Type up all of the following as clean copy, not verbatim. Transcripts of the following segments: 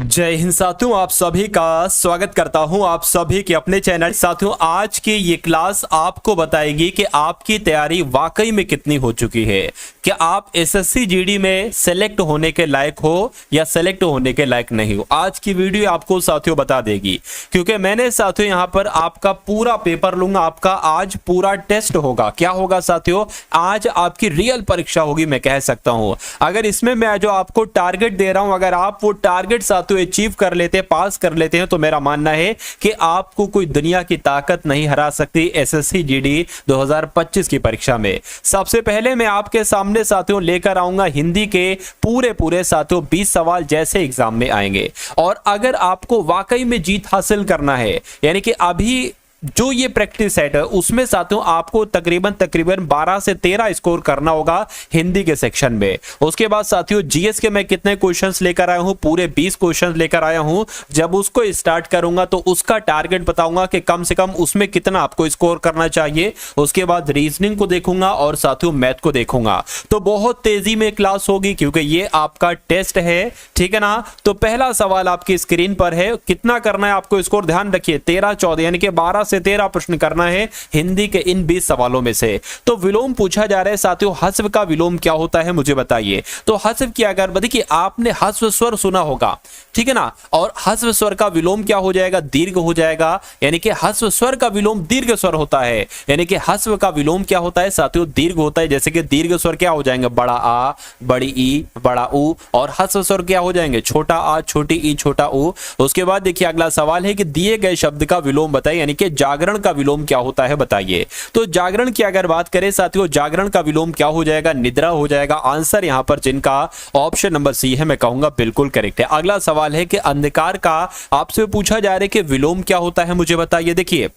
जय हिंद साथियों, आप सभी का स्वागत करता हूं आप सभी के अपने चैनल। साथियों, आज की ये क्लास आपको बताएगी कि आपकी तैयारी वाकई में कितनी हो चुकी है। क्या आप एसएससी जीडी में सेलेक्ट होने के लायक हो या सेलेक्ट होने के लायक नहीं हो। आज की वीडियो आपको साथियों बता देगी, क्योंकि मैंने साथियों यहां पर आपका पूरा पेपर लूंगा। आपका आज पूरा टेस्ट होगा। क्या होगा साथियों, आज आपकी रियल परीक्षा होगी, मैं कह सकता हूं। अगर इसमें मैं जो आपको टारगेट दे रहा हूं, अगर आप वो टारगेट साथियों अचीव कर लेते, पास कर लेते हैं, तो मेरा मानना है कि आपको कोई दुनिया की ताकत नहीं हरा सकती एसएससी जीडी 2025 की परीक्षा में। सबसे पहले मैं आपके सामने साथियों लेकर आऊंगा हिंदी के पूरे साथियों 20 सवाल जैसे एग्जाम में आएंगे। और अगर आपको वाकई में जीत हासिल करना है, यानी कि अभी जो ये प्रैक्टिस सेट है उसमें साथियों आपको तकरीबन 12 से 13 स्कोर करना होगा हिंदी के सेक्शन में। उसके बाद साथियों जीएस के मैं कितने क्वेश्चंस लेकर आया हूं, पूरे 20 क्वेश्चंस लेकर आया हूं। जब उसको स्टार्ट करूंगा तो उसका टारगेट बताऊंगा कि कम से कम उसमें कितना आपको स्कोर करना चाहिए। उसके बाद रीजनिंग को देखूंगा और साथियों मैथ को देखूंगा। तो बहुत तेजी में क्लास होगी, क्योंकि ये आपका टेस्ट है, ठीक है ना। तो पहला सवाल आपकी स्क्रीन पर है। कितना करना है आपको स्कोर, ध्यान रखिए 13-14 यानी कि 12 से 13 प्रश्न करना है हिंदी के इन 20 सवालों में से। तो विलोम पूछा जा रहा है साथियों, हस्व का विलोम क्या होता है मुझे बताइए। तो हस्व की अगर देखिए आपने हस्व स्वर सुना होगा, ठीक है ना। और हस्व स्वर का विलोम क्या हो जाएगा, दीर्घ हो जाएगा। यानी कि हस्व स्वर का विलोम दीर्घ स्वर होता है। यानी कि हस्व का विलोम क्या होता है साथियों, दीर्घ होता है। जैसे कि दीर्घ स्वर क्या हो जाएंगे, बड़ा आ, बड़ी ई, बड़ा ऊ। और हस्व स्वर क्या हो जाएंगे, छोटा आ, छोटी ई, छोटा ऊ। उसके बाद देखिए अगला सवाल है कि दिए गए शब्द का विलोम बताइए, यानी कि जागरण का विलोम क्या होता है बताइए। तो जागरण की अगर बात करें साथियों, जागरण का विलोम क्या हो जाएगा, निद्रा हो जाएगा। आंसर यहां पर जिनका ऑप्शन नंबर सी है, मैं कहूंगा बिल्कुल करेक्ट है। अगला सवाल है कि अंधकार का आपसे पूछा जा रहा है कि विलोम क्या होता है मुझे बताइए। देखिए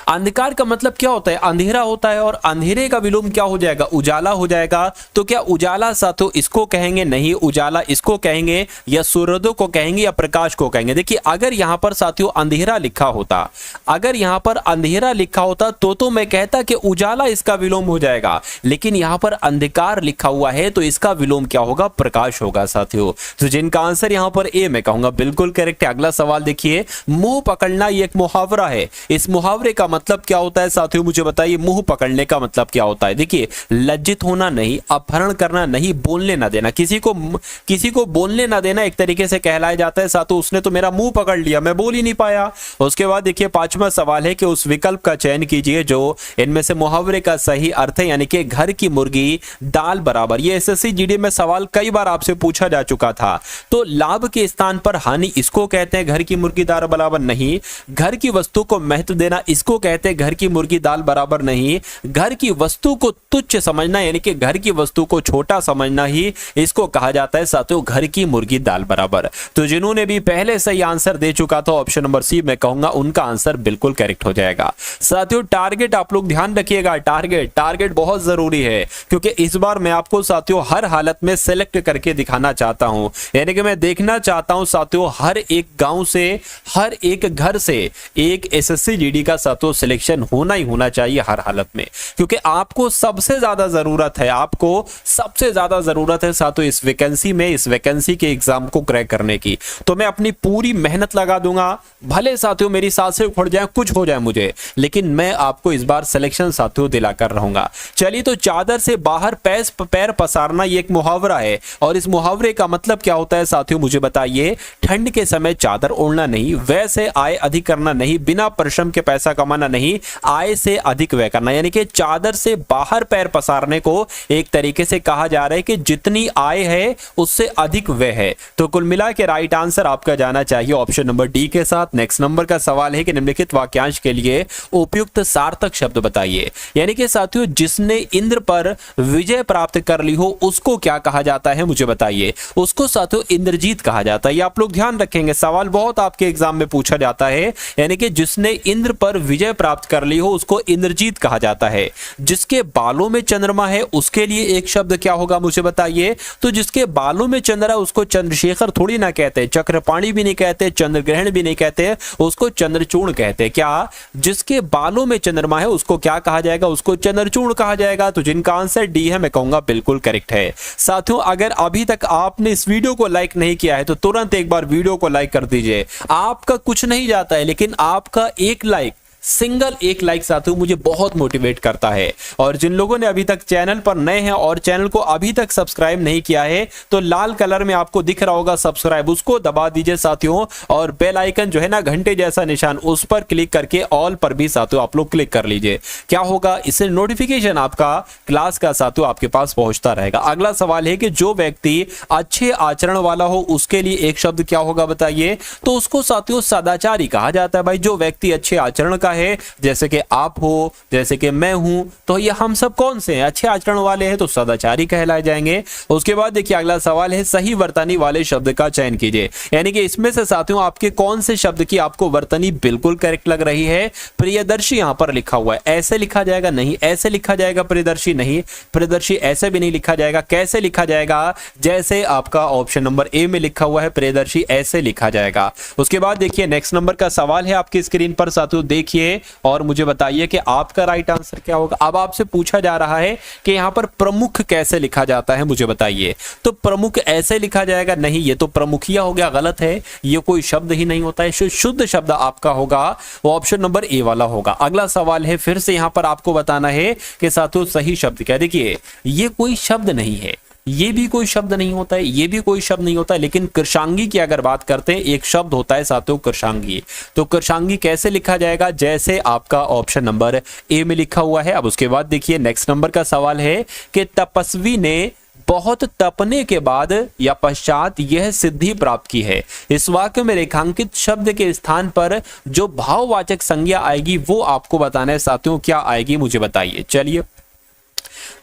अंधकार का मतलब क्या होता है, अंधेरा होता है। और अंधेरे का विलोम क्या हो जाएगा, उजाला हो जाएगा। तो क्या उजाला साथियों इसको कहेंगे, नहीं उजाला इसको कहेंगे, या सूर्योदय को कहेंगे, या प्रकाश को कहेंगे। देखिए अगर यहां पर साथियों अंधेरा लिखा होता, अगर यहां पर अंधेरा लिखा होता तो मैं कहता कि उजाला इसका विलोम हो जाएगा। लेकिन यहां पर अंधकार लिखा हुआ है तो इसका विलोम क्या होगा, प्रकाश होगा साथियों। तो जिनका आंसर यहां पर ए, मैं कहूंगा बिल्कुल करेक्ट है। अगला सवाल देखिए, मुंह पकड़ना ये एक मुहावरा है। इस मुहावरे का मतलब क्या होता है साथियों मुझे बताइए। मुंह पकड़ने का मतलब क्या होता है। देखिए लज्जित होना नहीं, अपहरण करना नहीं, बोलने ना देना। किसी को बोलने ना देना एक तरीके से कहलाया जाता है साथियों, उसने तो मेरा मुंह पकड़ लिया, मैं बोल ही नहीं पाया। उसके बाद देखिए पांचवा सवाल है कि उस विकल्प का चयन कीजिए जो इनमें से मुहावरे का सही अर्थ है, यानी कि घर की मुर्गी दाल बराबर। ये एसएससी जीडी में सवाल कई बार आपसे पूछा जा चुका था। तो लाभ के स्थान पर हानि इसको कहते हैं, घर की मुर्गी दाल बराबर नहीं। घर की वस्तु को महत्व देना इसको कहते हैं, घर की मुर्गी दाल बराबर नहीं। घर की वस्तु को तुच्छ समझना, यानी कि घर की वस्तु को छोटा समझना ही इसको कहा जाता है साथियों, घर की मुर्गी दाल बराबर। तो जिन्होंने भी पहले सही आंसर दे चुका था ऑप्शन नंबर सी, मैं कहूंगा उनका आंसर बिल्कुल करेक्ट हो जाएगा। साथियों टारगेट आप लोग ध्यान रखिएगा, टारगेट बहुत जरूरी है, क्योंकि इस बार मैं आपको साथियों हर हालत में सेलेक्ट करके दिखाना चाहता हूं। यानी कि मैं देखना चाहता हूं साथियों हर एक गांव से, हर एक घर से एक एसएससी जीडी का साथियों सिलेक्शन होना ही होना चाहिए हर हालत में। क्योंकि आपको सबसे ज्यादा जरूरत है, आपको सबसे ज्यादा जरूरत है साथियों इस वैकेंसी में, इस वैकेंसी के एग्जाम को क्रैक करने की। तो मैं अपनी पूरी मेहनत लगा दूंगा, भले साथियों मेरी सांसें उखड़ जाए, कुछ हो जाए मुझे, लेकिन मैं आपको इस बार सिलेक्शन साथियों दिलाकर रहूंगा। चलिए, तो चादर से बाहर पैर पसारना ये एक मुहावरा है। और इस मुहावरे का मतलब क्या होता है साथियों मुझे बताइए। ठंड के समय चादर ओढ़ना नहीं, वैसे आय अधिक करना नहीं, बिना परिश्रम के पैसा कमाना नहीं, आय से अधिक व्यय करना। यानी कि चादर से बाहर पैर पसारने को एक तरीके से कहा जा रहा है कि जितनी आय है उससे अधिक व्यय है। तो कुल मिला के राइट आंसर आपका जाना चाहिए ऑप्शन नंबर डी के साथ। नेक्स्ट नंबर का सवाल है कि निम्नलिखित वाक्यांश के लिए उपयुक्त सार्थक शब्द बताइए। यानी कि साथियों जिसने इंद्र पर विजय प्राप्त कर ली हो उसको क्या कहा जाता है मुझे बताइए। उसको साथियों इंद्रजीत कहा जाता है। ये आप लोग ध्यान रखेंगे, सवाल बहुत आपके एग्जाम में पूछा जाता है। यानी कि जिसने इंद्र पर पर विजय प्राप्त कर ली हो उसको इंद्रजीत कहा जाता है। जिसके बालों में चंद्रमा है उसके लिए एक शब्द क्या होगा मुझे बताइए। तो जिसके बालों में चंद्र है उसको चंद्रशेखर थोड़ी ना कहते, चक्रपाणी भी नहीं कहते, चंद्रग्रहण भी नहीं कहते, उसको चंद्रचूर्ण कहते। क्या जिसके बालों में चंद्रमा है उसको क्या कहा जाएगा, उसको चंद्रचूर्ण कहा जाएगा। तो जिनका आंसर डी है मैं कहूंगा बिल्कुल करेक्ट है। साथियों अगर अभी तक आपने इस वीडियो को लाइक नहीं किया है तो तुरंत एक बार वीडियो को लाइक कर दीजिए। आपका कुछ नहीं जाता है लेकिन आपका एक लाइक, सिंगल एक लाइक साथियों मुझे बहुत मोटिवेट करता है। और जिन लोगों ने अभी तक चैनल पर नए हैं और चैनल को अभी तक सब्सक्राइब नहीं किया है तो लाल कलर में आपको दिख रहा होगा सब्सक्राइब, उसको दबा दीजिए साथियों। और बेल आइकन जो है ना घंटे जैसा निशान, उस पर क्लिक करके ऑल पर भी साथियों आप लोग क्लिक कर लीजिए। क्या होगा, इससे नोटिफिकेशन आपका क्लास का साथियों आपके पास पहुंचता रहेगा। अगला सवाल है कि जो व्यक्ति अच्छे आचरण वाला हो उसके लिए एक शब्द क्या होगा बताइए। तो उसको साथियों सदाचारी कहा जाता है। भाई जो व्यक्ति अच्छे आचरण का है, जैसे कि आप हो, जैसे कि मैं हूं, तो ये हम सब कौन से हैं, अच्छे आचरण वाले हैं तो सदाचारी कहलाए जाएंगे। उसके बाद देखिए अगला सवाल है सही वर्तनी वाले शब्द का चयन कीजिए। यानी कि इसमें से साथियों आपके कौन से शब्द की आपको वर्तनी बिल्कुल करेक्ट लग रही है। प्रियदर्शी यहां पर लिखा हुआ है, ऐसे लिखा जाएगा नहीं, ऐसे लिखा जाएगा प्रियदर्शी नहीं, प्रियदर्शी ऐसे भी नहीं लिखा जाएगा। कैसे लिखा जाएगा, जैसे आपका ऑप्शन नंबर ए में लिखा हुआ है प्रियदर्शी, ऐसे लिखा जाएगा। उसके बाद देखिए नेक्स्ट नंबर का सवाल है आपकी स्क्रीन पर साथियों, देखिए और मुझे बताइए कि आपका राइट आंसर क्या होगा। अब आपसे पूछा जा रहा है कि यहां पर प्रमुख कैसे लिखा जाता है मुझे बताइए। तो प्रमुख ऐसे लिखा जाएगा नहीं, ये तो प्रमुखिया हो गया, गलत है, ये कोई शब्द ही नहीं होता है। शुद्ध शब्द आपका होगा वो ऑप्शन नंबर ए वाला होगा। अगला सवाल है फिर से यहां पर आपको बताना है कि साथियों सही शब्द क्या। देखिए ये कोई शब्द नहीं है, ये भी कोई शब्द नहीं होता है, ये भी कोई शब्द नहीं होता है, लेकिन कृषांगी की अगर बात करते हैं एक शब्द होता है साथियों कृषांगी। तो कृषांगी कैसे लिखा जाएगा, जैसे आपका ऑप्शन नंबर ए में लिखा हुआ है। अब उसके बाद देखिए नेक्स्ट नंबर का सवाल है कि तपस्वी ने बहुत तपने के बाद या पश्चात यह सिद्धि प्राप्त की है। इस वाक्य में रेखांकित शब्द के स्थान पर जो भाववाचक संज्ञा आएगी वो आपको बताना है साथियों, क्या आएगी मुझे बताइए। चलिए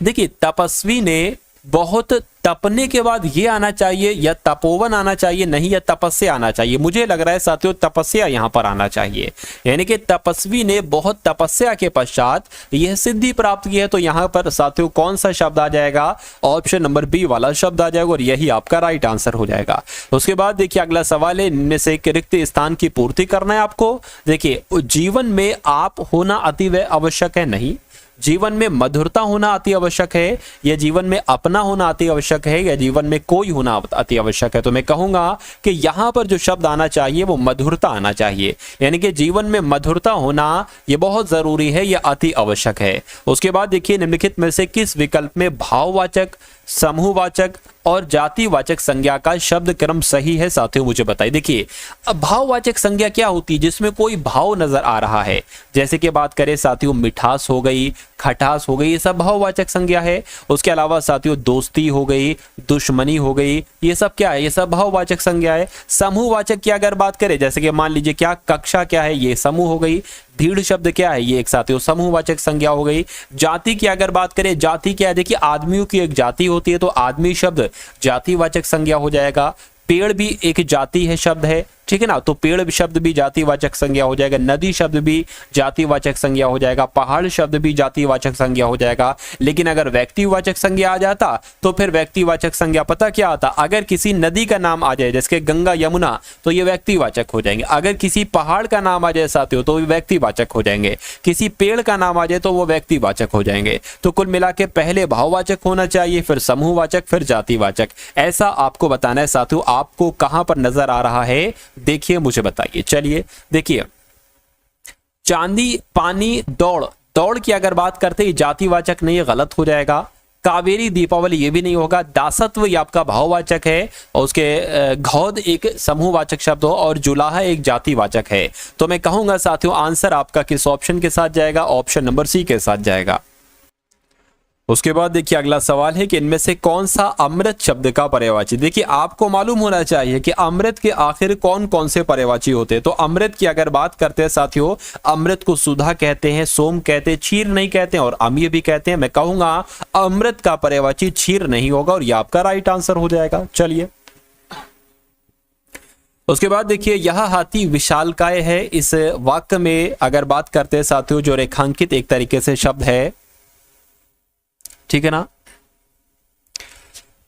देखिए तपस्वी ने बहुत तपने के बाद ये आना चाहिए या तपोवन आना चाहिए, नहीं या तपस्या आना चाहिए। मुझे लग रहा है साथियों तपस्या यहां पर आना चाहिए। यानी कि तपस्वी ने बहुत तपस्या के पश्चात यह सिद्धि प्राप्त की है। तो यहां पर साथियों कौन सा शब्द आ जाएगा, ऑप्शन नंबर बी वाला शब्द आ जाएगा और यही आपका राइट आंसर हो जाएगा। उसके बाद देखिए अगला सवाल है, इनमें से एक रिक्त स्थान की पूर्ति करना है आपको। देखिए जीवन में आप होना अति आवश्यक है, नहीं। जीवन में मधुरता होना अति आवश्यक है, या जीवन में अपना होना अति आवश्यक है, या जीवन में कोई होना अति आवश्यक है। तो मैं कहूंगा कि यहां पर जो शब्द आना चाहिए वो मधुरता आना चाहिए। यानी कि जीवन में मधुरता होना ये बहुत जरूरी है, यह अति आवश्यक है। उसके बाद देखिए निम्नलिखित में से किस विकल्प में भाववाचक, समूहवाचक और जातिवाचक संज्ञा का शब्द क्रम सही है साथियों मुझे बताइए। देखिए अब भाववाचक संज्ञा क्या होती है, जिसमें कोई भाव नजर आ रहा है। जैसे कि बात करें साथियों मिठास हो गई, खटास हो गई, ये सब भाववाचक संज्ञा है। उसके अलावा साथियों दोस्ती हो गई, दुश्मनी हो गई, ये सब क्या है, ये सब भाववाचक संज्ञा है। समूहवाचक की अगर बात करें, जैसे कि मान लीजिए क्या कक्षा क्या है, ये समूह हो गई। भीड़ शब्द क्या है, ये एक साथियों समूहवाचक संज्ञा हो गई। जाति की अगर बात करें, जाति क्या है, देखिए आदमियों की एक जाति होती है तो आदमी शब्द जातिवाचक संज्ञा हो जाएगा। पेड़ भी एक जाति है, शब्द है, ठीक है ना, तो पेड़ शब्द भी जातिवाचक संज्ञा हो जाएगा। नदी शब्द भी जातिवाचक संज्ञा हो जाएगा। पहाड़ शब्द भी जातिवाचक संज्ञा हो जाएगा। लेकिन अगर व्यक्तिवाचक संज्ञा आ जाता तो फिर व्यक्तिवाचक संज्ञा पता क्या आता, अगर किसी नदी का नाम आ जाए जैसे गंगा यमुना तो ये व्यक्तिवाचक हो जाएंगे। अगर किसी पहाड़ का नाम आ जाए साथियों तो व्यक्तिवाचक हो जाएंगे। किसी पेड़ का नाम आ जाए तो वो व्यक्तिवाचक हो जाएंगे। तो कुल मिला के पहले भाववाचक होना चाहिए, फिर समूहवाचक, फिर जातिवाचक। ऐसा आपको बताना है साथियों, आपको कहां पर नजर आ रहा है देखिए मुझे बताइए। चलिए देखिए चांदी, पानी, दौड़, दौड़ की अगर बात करते हैं जातिवाचक नहीं, गलत हो जाएगा। कावेरी, दीपावली ये भी नहीं होगा। दासत्व ये आपका भाववाचक है और उसके घौद एक समूहवाचक शब्द हो और जुलाहा एक जातिवाचक है। तो मैं कहूंगा साथियों आंसर आपका किस ऑप्शन के साथ जाएगा, ऑप्शन नंबर सी के साथ जाएगा। उसके बाद देखिए अगला सवाल है कि इनमें से कौन सा अमृत शब्द का पर्यायवाची। देखिए आपको मालूम होना चाहिए कि अमृत के आखिर कौन कौन से पर्यायवाची होते हैं। तो अमृत की अगर बात करते हैं साथियों, अमृत को सुधा कहते हैं, सोम कहते हैं, क्षीर नहीं कहते हैं और अम्य भी कहते हैं। मैं कहूंगा अमृत का पर्यायवाची क्षीर नहीं होगा और यह आपका राइट आंसर हो जाएगा। चलिए उसके बाद देखिए यह हाथी विशालकाय है। इस वाक्य में अगर बात करते हैं साथियों, जो रेखांकित एक तरीके से शब्द है, ठीक है ना,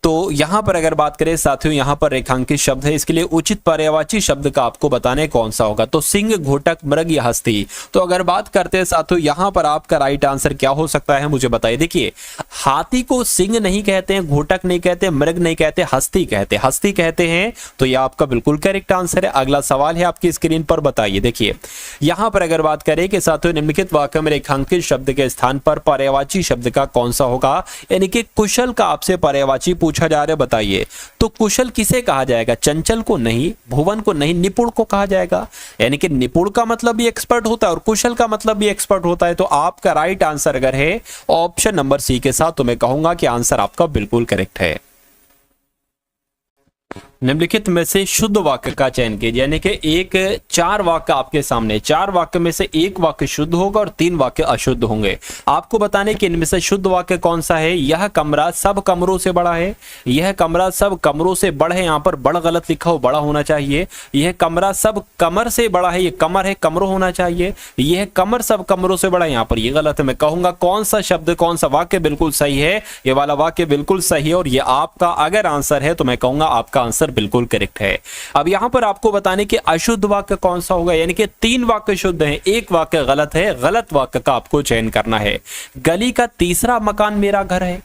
तो यहां पर अगर बात करें साथियों, यहां पर रेखांकित शब्द है, इसके लिए उचित पर्यायवाची शब्द का आपको बताने कौन सा होगा। तो सिंह, घोटक, मृग या हस्ती। तो अगर बात करते हैं साथियों, यहां पर आपका राइट आंसर क्या हो सकता है, मुझे बताइए। देखिए हाथी को सिंह नहीं कहते हैं, घोटक नहीं कहते, मृग नहीं कहते, हस्ती कहते, हस्ती कहते हैं। तो यह आपका बिल्कुल करेक्ट आंसर है। अगला सवाल है आपकी स्क्रीन पर, बताइए। देखिए यहां पर अगर बात करें कि साथियों निम्नलिखित वाक्य में रेखांकित शब्द के स्थान पर पर्यायवाची शब्द का कौन सा होगा, यानी कि कुशल का आपसे पर्यायवाची पूछा जा रहा है, बताइए। तो कुशल किसे कहा जाएगा, चंचल को नहीं, भुवन को नहीं, निपुण को कहा जाएगा। यानी कि निपुण का मतलब भी एक्सपर्ट होता है और कुशल का मतलब भी एक्सपर्ट होता है। तो आपका राइट आंसर अगर है ऑप्शन नंबर सी के साथ, तो मैं कहूंगा कि आंसर आपका बिल्कुल करेक्ट है। निम्नलिखित में से शुद्ध वाक्य का चयन कीजिए। यानी कि एक 4 वाक्य आपके सामने, 4 वाक्य में से 1 वाक्य शुद्ध होगा और 3 वाक्य अशुद्ध होंगे। आपको बताने कि इनमें से शुद्ध वाक्य कौन सा है। यह कमरा सब कमरों से बड़ा है। यह कमरा सब कमरों से बड़ा है, यहां पर बड़ा गलत लिखा हो, बड़ा होना चाहिए। यह कमरा सब कमर से बड़ा है, यह कमर है, कमरों होना चाहिए। यह कमर सब कमरों से बड़ा है, यहां पर यह गलत है। मैं कहूंगा कौन सा शब्द, कौन सा वाक्य बिल्कुल सही है, ये वाला वाक्य बिल्कुल सही है और ये आपका अगर आंसर है तो मैं कहूंगा आपका आंसर बिल्कुल करेक्ट है। अब यहां पर आपको बताने कि अशुद्ध वाक्य कौन सा होगा। यानी कि 3 वाक्य शुद्ध हैं, 1 वाक्य गलत है। गलत वाक्य का आपको चयन करना है। गली का तीसरा मकान मेरा घर है।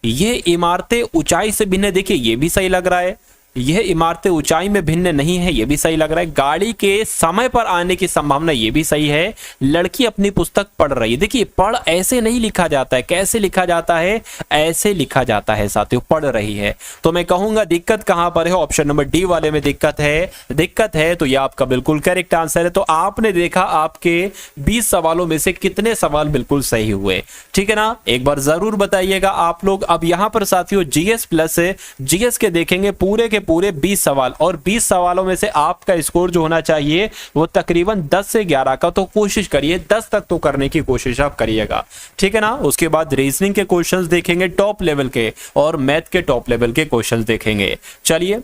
ये इमारतें ऊंचाई से भिन्न है, देखिए ये भी सही लग रहा है। यह इमारतें ऊंचाई में भिन्न नहीं है, यह भी सही लग रहा है। गाड़ी के समय पर आने की संभावना, यह भी सही है। लड़की अपनी पुस्तक पढ़ रही है। देखिए पढ़ ऐसे नहीं लिखा जाता है, कैसे लिखा जाता है, ऐसे लिखा जाता है साथियों, पढ़ रही है। तो मैं कहूंगा दिक्कत कहां पर है, ऑप्शन नंबर डी वाले में दिक्कत है। दिक्कत है तो यह आपका बिल्कुल करेक्ट आंसर है। तो आपने देखा आपके 20 सवालों में से कितने सवाल बिल्कुल सही हुए, ठीक है ना, एक बार जरूर बताइएगा आप लोग। अब यहां पर साथियों जीएस प्लस जीएस के देखेंगे पूरे के पूरे 20 सवाल, और 20 सवालों में से आपका स्कोर जो होना चाहिए वो तकरीबन 10 से 11 का। तो कोशिश करिए 10 तक तो करने की कोशिश आप करिएगा, ठीक है ना। उसके बाद रीजनिंग के क्वेश्चंस देखेंगे टॉप लेवल के, और मैथ के टॉप लेवल के क्वेश्चंस देखेंगे। चलिए,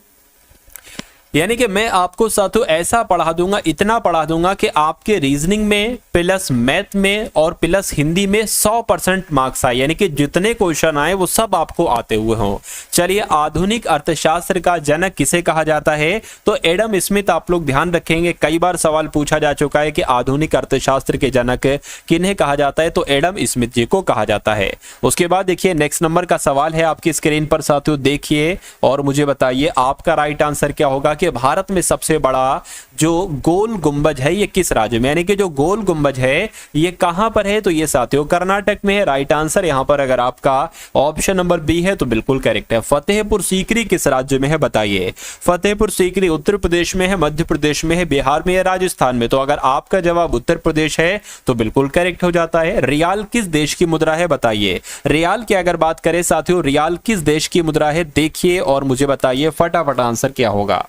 यानी कि मैं आपको साथियों ऐसा पढ़ा दूंगा, इतना पढ़ा दूंगा कि आपके रीजनिंग में प्लस मैथ में और प्लस हिंदी में 100% मार्क्स आए। यानी कि जितने क्वेश्चन आए वो सब आपको आते हुए हों। चलिए, आधुनिक अर्थशास्त्र का जनक किसे कहा जाता है, तो एडम स्मिथ। आप लोग ध्यान रखेंगे, कई बार सवाल पूछा जा चुका है कि आधुनिक अर्थशास्त्र के जनक किन्हें कहा जाता है, तो एडम स्मिथ जी को कहा जाता है। उसके बाद देखिए नेक्स्ट नंबर का सवाल है आपकी स्क्रीन पर साथियों, देखिए और मुझे बताइए आपका राइट आंसर क्या होगा कि भारत में सबसे बड़ा जो गोल गुंबज है ये किस राज्य में, यानी कि जो गोल गुंबज है ये कहां पर है, तो ये साथियों कर्नाटक में है। राइट आंसर यहां पर अगर आपका ऑप्शन नंबर बी है तो बिल्कुल करेक्ट है। फतेहपुर सीकरी किस राज्य में है, बताइए। फतेहपुर सीकरी उत्तर प्रदेश में है, मध्य प्रदेश में है, बिहार में है, राजस्थान में। तो अगर आपका जवाब उत्तर प्रदेश है तो बिल्कुल करेक्ट हो जाता है। रियाल किस देश की मुद्रा है, बताइए। रियाल की अगर बात करें साथियों, रियाल किस देश की मुद्रा है, देखिए और मुझे बताइए फटाफट आंसर क्या होगा।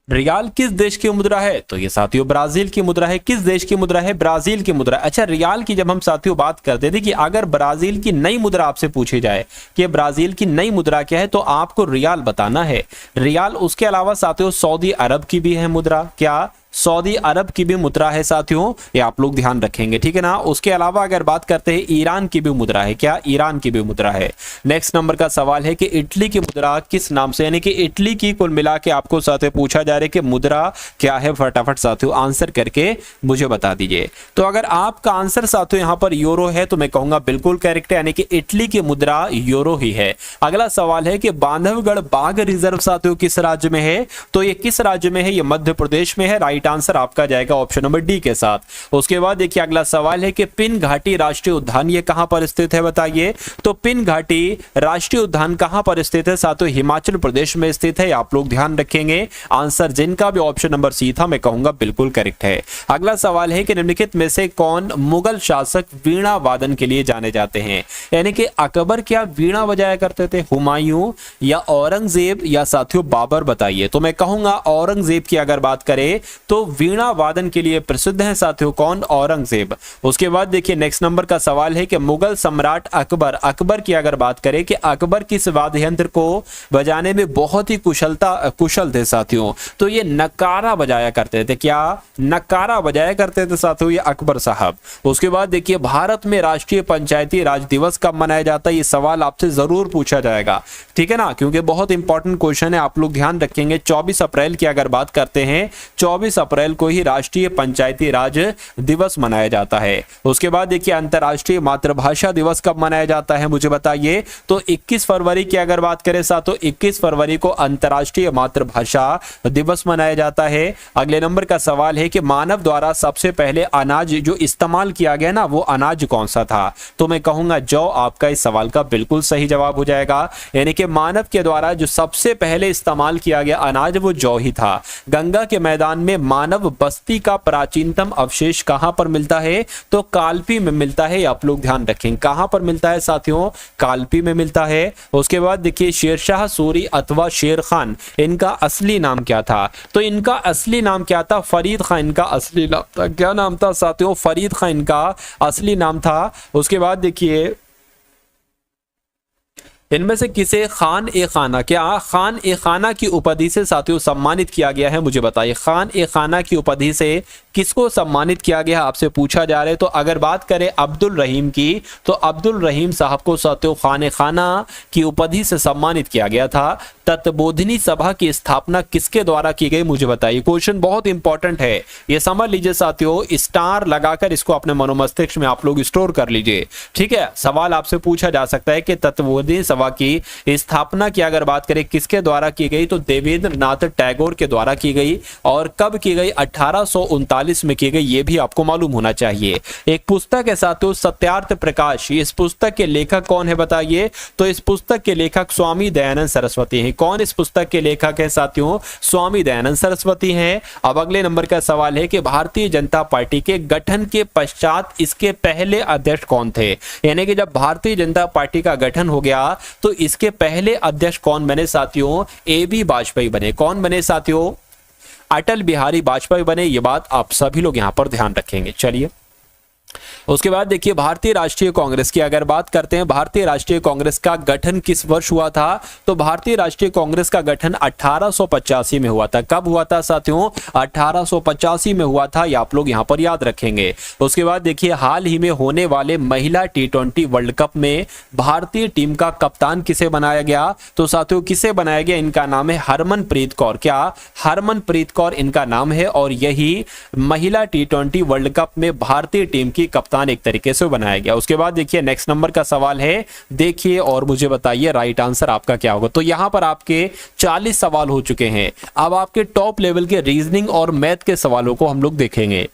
रियाल किस देश की मुद्रा है, तो ये साथियों ब्राजील की मुद्रा है। किस देश की मुद्रा है, ब्राजील की मुद्रा। अच्छा, रियाल की जब हम साथियों बात करते हैं, देखिए अगर ब्राजील की नई मुद्रा आपसे पूछी जाए कि ब्राजील की नई मुद्रा क्या है, तो आपको रियाल बताना है। रियाल, उसके अलावा साथियों सऊदी अरब की भी है मुद्रा, क्या सऊदी अरब की भी मुद्रा है साथियों, ये आप लोग ध्यान रखेंगे, ठीक है ना। उसके अलावा अगर बात करते हैं ईरान की भी मुद्रा है, क्या ईरान की भी मुद्रा है। नेक्स्ट नंबर का सवाल है कि इटली की मुद्रा किस नाम से, यानी कि इटली की कुल मिला के आपको साथियों पूछा जा रहा है कि मुद्रा क्या है, फटाफट साथियों आंसर करके मुझे बता दीजिए। तो अगर आपका आंसर साथियों यहां पर यूरो है तो मैं कहूंगा बिल्कुल करेक्ट है, यानी कि इटली की मुद्रा यूरो ही है। अगला सवाल है कि बांधवगढ़ बाघ रिजर्व साथियों किस राज्य में है, तो ये किस राज्य में है, ये मध्य प्रदेश में है। राइट आंसर आपका जाएगा ऑप्शन नंबर डी के साथ। उसके बाद देखिए अगला सवाल है कि पिन घाटी राष्ट्रीय उद्यान ये कहां पर स्थित है, बताइए। तो पिन घाटी राष्ट्रीय उद्यान कहां पर स्थित है साथियों, हिमाचल प्रदेश में स्थित है, आप लोग ध्यान रखेंगे। आंसर जिनका भी ऑप्शन नंबर सी था मैं कहूंगा बिल्कुल करेक्ट है। अगला सवाल है कि निम्नलिखित में से कौन मुगल शासक वीणा वादन के लिए जाने जाते हैं, यानी कि अकबर क्या वीणा बजाया करते थे, हुमायूं या औरंगजेब या साथियों बाबर, बताइए। तो मैं कहूंगा औरंगजेब की अगर बात करें तो वीणा वादन के लिए प्रसिद्ध है साथियों कौन? औरंगजेब। उसके बाद देखिए नेक्स्ट नंबर का सवाल है कि मुगल सम्राट अकबर की अगर बात करें कि अकबर किस वाद्य यंत्र को बजाने में बहुत ही कुशल थे साथियों? तो ये नकारा बजाया करते थे। क्या? नकारा बजाया करते थे साथियों ये अकबर साहब। उसके बाद देखिए भारत में राष्ट्रीय पंचायती राज दिवस कब मनाया जाता है? ये सवाल आपसे जरूर पूछा जाएगा, ठीक है ना, क्योंकि बहुत इंपॉर्टेंट क्वेश्चन है, आप लोग ध्यान रखेंगे। 24 अप्रैल की अगर बात करते हैं, 24 अप्रैल को ही राष्ट्रीय पंचायती राज दिवस मनाया जाता है। उसके बाद देखिए अंतरराष्ट्रीय मातृभाषा दिवस कब मनाया जाता है मुझे बताइए? तो 21 फरवरी की अगर बात करें साथियों, 21 फरवरी को अंतरराष्ट्रीय मातृभाषा दिवस मनाया जाता है। अगले नंबर का सवाल है कि मानव द्वारा सबसे पहले अनाज जो इस्तेमाल किया गया ना, वो अनाज कौन सा था? तो मैं कहूंगा जौ आपका इस सवाल का बिल्कुल सही जवाब हो जाएगा। यानी कि मानव के द्वारा जो सबसे पहले इस्तेमाल किया गया अनाज वो जौ ही था। गंगा के मैदान में मानव बस्ती का प्राचीनतम अवशेष कहां पर मिलता है? तो कालपी में मिलता है। आप लोग ध्यान रखें कहां पर मिलता है साथियों? कालपी में मिलता है। उसके बाद देखिए शेरशाह सूरी अथवा शेर खान, इनका असली नाम क्या था? तो इनका असली नाम क्या था? फरीद खान इनका असली नाम था। क्या नाम था साथियों? फरीद खान इनका असली नाम था। उसके बाद देखिए इनमें से किसे खान ए खाना, क्या खान ए खाना की उपाधि से साथियों सम्मानित किया गया है मुझे बताइए? खान ए खाना की उपाधि से किसको सम्मानित किया गया आपसे पूछा जा रहा है। तो अगर बात करें अब्दुल रहीम की, तो अब्दुल रहीम साहब को साथियों खान ए खाना की उपाधि से सम्मानित किया गया था। तत्वबोधिनी सभा की स्थापना किसके द्वारा की गई मुझे बताइए? क्वेश्चन बहुत इंपॉर्टेंट है, ये समझ लीजिए साथियों, स्टार लगाकर इसको अपने मनोमस्तिष्क में आप लोग स्टोर कर लीजिए, ठीक है। सवाल आपसे पूछा जा सकता है कि तत्वबोधिनी सभा की स्थापना की अगर बात करें किसके द्वारा की गई, तो देवेंद्र नाथ टैगोर के द्वारा की गई। और कब की गई? 1839 में की गई, ये भी आपको मालूम होना चाहिए। एक पुस्तक है साथियों सत्यार्थ प्रकाश, इस पुस्तक के लेखक कौन है बताइए? तो इस पुस्तक के लेखक स्वामी दयानंद सरस्वती हैं। कौन इस पुस्तक के लेखक है साथियों? स्वामी दयानंद सरस्वती हैं। अब अगले नंबर का सवाल है कि भारतीय जनता पार्टी के गठन के पश्चात इसके पहले अध्यक्ष कौन थे? यानी कि जब भारतीय जनता पार्टी का गठन हो गया तो इसके पहले अध्यक्ष कौन बने साथियों? AB वाजपेयी बने। कौन बने साथियों? अटल बिहारी वाजपेयी बने। ये बात आप सभी लोग यहां पर ध्यान रखेंगे। चलिए उसके बाद देखिए भारतीय राष्ट्रीय कांग्रेस की अगर बात करते हैं, भारतीय राष्ट्रीय कांग्रेस का गठन किस वर्ष हुआ था? तो भारतीय राष्ट्रीय कांग्रेस का गठन 1885 में हुआ था। कब हुआ था साथियों? 1885 में हुआ था, ये आप लोग यहां पर याद रखेंगे। उसके बाद देखिए हाल ही में होने वाले महिला T20 वर्ल्ड कप में भारतीय टीम का कप्तान किसे बनाया गया? तो साथियों किसे बनाया गया? इनका नाम है हरमनप्रीत कौर। क्या? हरमनप्रीत कौर इनका नाम है और यही महिला T20 वर्ल्ड कप में भारतीय टीम की कप्तान एक तरीके से बनाया गया। उसके बाद देखिए नेक्स्ट नंबर का सवाल है, देखिए और मुझे बताइए राइट आंसर आपका क्या होगा। तो यहां पर आपके 40 सवाल हो चुके हैं। अब आपके टॉप लेवल के रीजनिंग और मैथ के सवालों को हम लोग देखेंगे।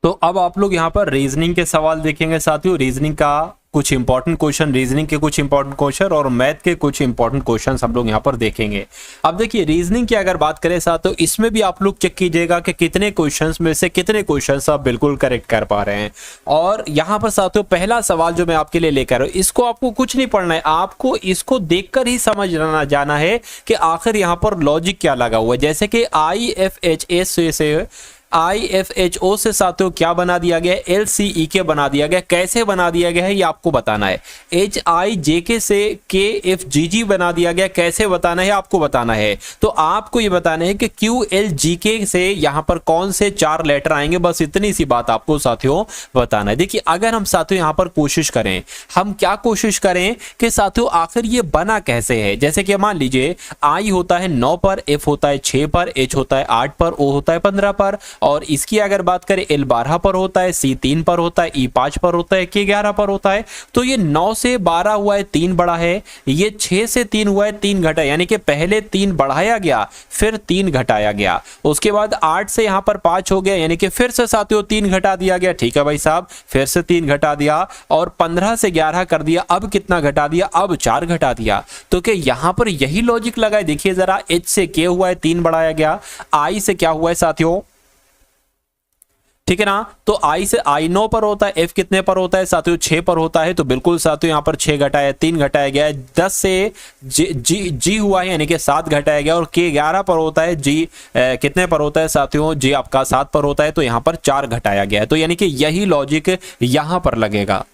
तो अब आप लोग यहां पर रीजनिंग के सवाल देखेंगे साथियों। रीजनिंग का कुछ इंपॉर्टेंट क्वेश्चन, रीजनिंग के कुछ इंपॉर्टेंट क्वेश्चन और मैथ के कुछ इंपॉर्टेंट क्वेश्चन हम लोग यहां पर देखेंगे। अब देखिए रीजनिंग की अगर बात करें साथ, तो इसमें भी आप लोग चेक कीजिएगा कि कितने क्वेश्चंस में से कितने क्वेश्चंस आप बिल्कुल करेक्ट कर पा रहे हैं। और यहां पर साथियों पहला सवाल जो मैं आपके लिए लेकर इसको आपको कुछ नहीं पढ़ना है, आपको इसको देखकर ही समझ जाना है कि आखिर यहां पर लॉजिक क्या लगा हुआ है। जैसे कि IFHO से साथियों क्या बना दिया गया? LCEK बना दिया गया। कैसे बना दिया गया है ये आपको बताना है। HIJK से KFGG बना दिया गया। कैसे बताना है आपको बताना है। तो आपको ये बताना है कि QLGK से यहां पर कौन से 4 लेटर आएंगे, बस इतनी सी बात आपको साथियों बताना है। देखिए अगर हम साथियों यहां पर कोशिश करें, हम क्या कोशिश करें कि साथियों आखिर ये बना कैसे है। जैसे कि मान लीजिए I होता है 9 पर, F होता है 6 पर, H होता है 8 पर, O होता है 15 पर, और इसकी अगर बात करें L 12 पर होता है, C 3 पर होता है, E 5 पर होता है, K 11 पर होता है। तो ये 9 से 12 हुआ है 3 बढ़ा है, ये 6 से 3 हुआ है 3 घटा, यानी कि पहले 3 बढ़ाया गया फिर 3 घटाया गया। उसके बाद 8 से यहां पर 5 हो गया, यानी कि फिर से साथियों 3 घटा दिया गया। ठीक है भाई साहब, फिर से 3 घटा दिया और 15 से 11 कर दिया। अब कितना घटा दिया? अब 4 घटा दिया। तो क्या यहां पर यही लॉजिक लगा है? देखिए जरा, H से K हुआ है 3 बढ़ाया गया, I से क्या हुआ है साथियों ठीक है ना। तो आई से आई 9 पर होता है, एफ कितने पर होता है साथियों 6 पर होता है, तो बिल्कुल साथियों यहाँ पर 6 घटाया 3 घटाया गया है, 10 से जी हुआ है यानी कि 7 घटाया गया, और के 11 पर होता है, जी कितने पर होता है साथियों, जी आपका 7 पर होता है, तो यहाँ पर 4 घटाया गया है। तो यानी कि यही लॉजिक यहाँ पर लगेगा।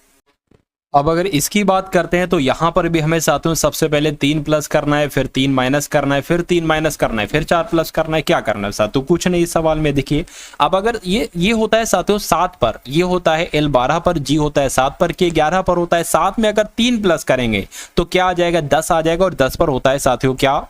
अब अगर इसकी बात करते हैं तो यहां पर भी हमें साथियों सबसे पहले 3 प्लस करना है, फिर 3 माइनस करना है, फिर 3 माइनस करना है, फिर 4 प्लस करना है। क्या करना है साथियों, कुछ नहीं इस सवाल में। देखिए अब अगर ये होता है साथियों 7 पर, ये होता है L 12 पर, G होता है 7 पर, K 11 पर होता है। 7 में अगर 3 प्लस करेंगे तो क्या आ जाएगा, 10 आ जाएगा, और 10 पर होता है साथियों क्या,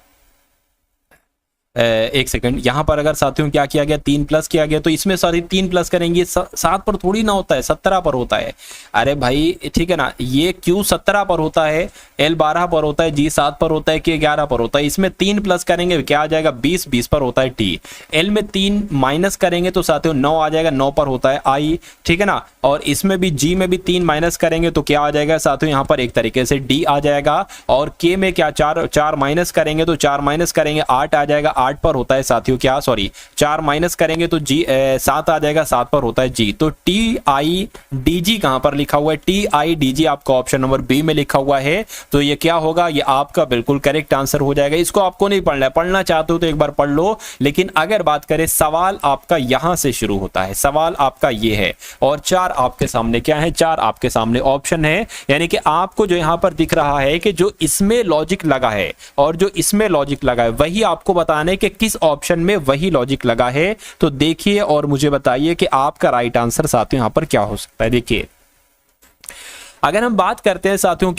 एक सेकंड, यहां पर अगर साथियों क्या किया गया, 3 प्लस किया गया, तो इसमें सॉरी 3 प्लस करेंगे 7 पर थोड़ी ना होता है, 17 पर होता है। अरे भाई ठीक है ना, ये Q 17 पर होता है, L 12 पर होता है, G 7 पर होता है, K 11 पर होता है। इसमें 3 प्लस करेंगे क्या आ जाएगा, 20, 20 पर होता है T। L में 3 माइनस करेंगे तो साथियों 9 आ जाएगा, 9 पर होता है I, ठीक है ना। और इसमें भी G में भी 3 माइनस करेंगे तो क्या आ जाएगा साथियों, यहाँ पर एक तरीके से D आ जाएगा। और K में क्या 4 माइनस करेंगे तो 4 माइनस करेंगे 8 आ जाएगा, 8 पर होता है साथियों क्या, सॉरी 4 माइनस करेंगे तो G 7 आ जाएगा, 7 पर होता है G। तो TIDG कहां पर लिखा हुआ है, TIDG आपका ऑप्शन नंबर बी में लिखा हुआ है। तो ये क्या होगा, ये आपका बिल्कुल करेक्ट आंसर हो जाएगा। इसको आपको नहीं पढ़ना है, पढ़ना चाहते हो तो एक बार पढ़ लो, लेकिन अगर बात करें सवाल आपका यहां से शुरू होता है, सवाल आपका ये है, और 4 आपके सामने क्या है, 4 आपके सामने ऑप्शन है। यानी कि आपको जो यहां पर दिख रहा है कि जो इसमें लॉजिक लगा है और जो इसमें लॉजिक लगा है वही आपको बताना है कि किस ऑप्शन में वही लॉजिक लगा है। तो देखिए और मुझे बताइए कि आपका राइट आंसर साथियों यहां पर क्या हो सकता है। देखिए अगर हम बात करते हैं साथियों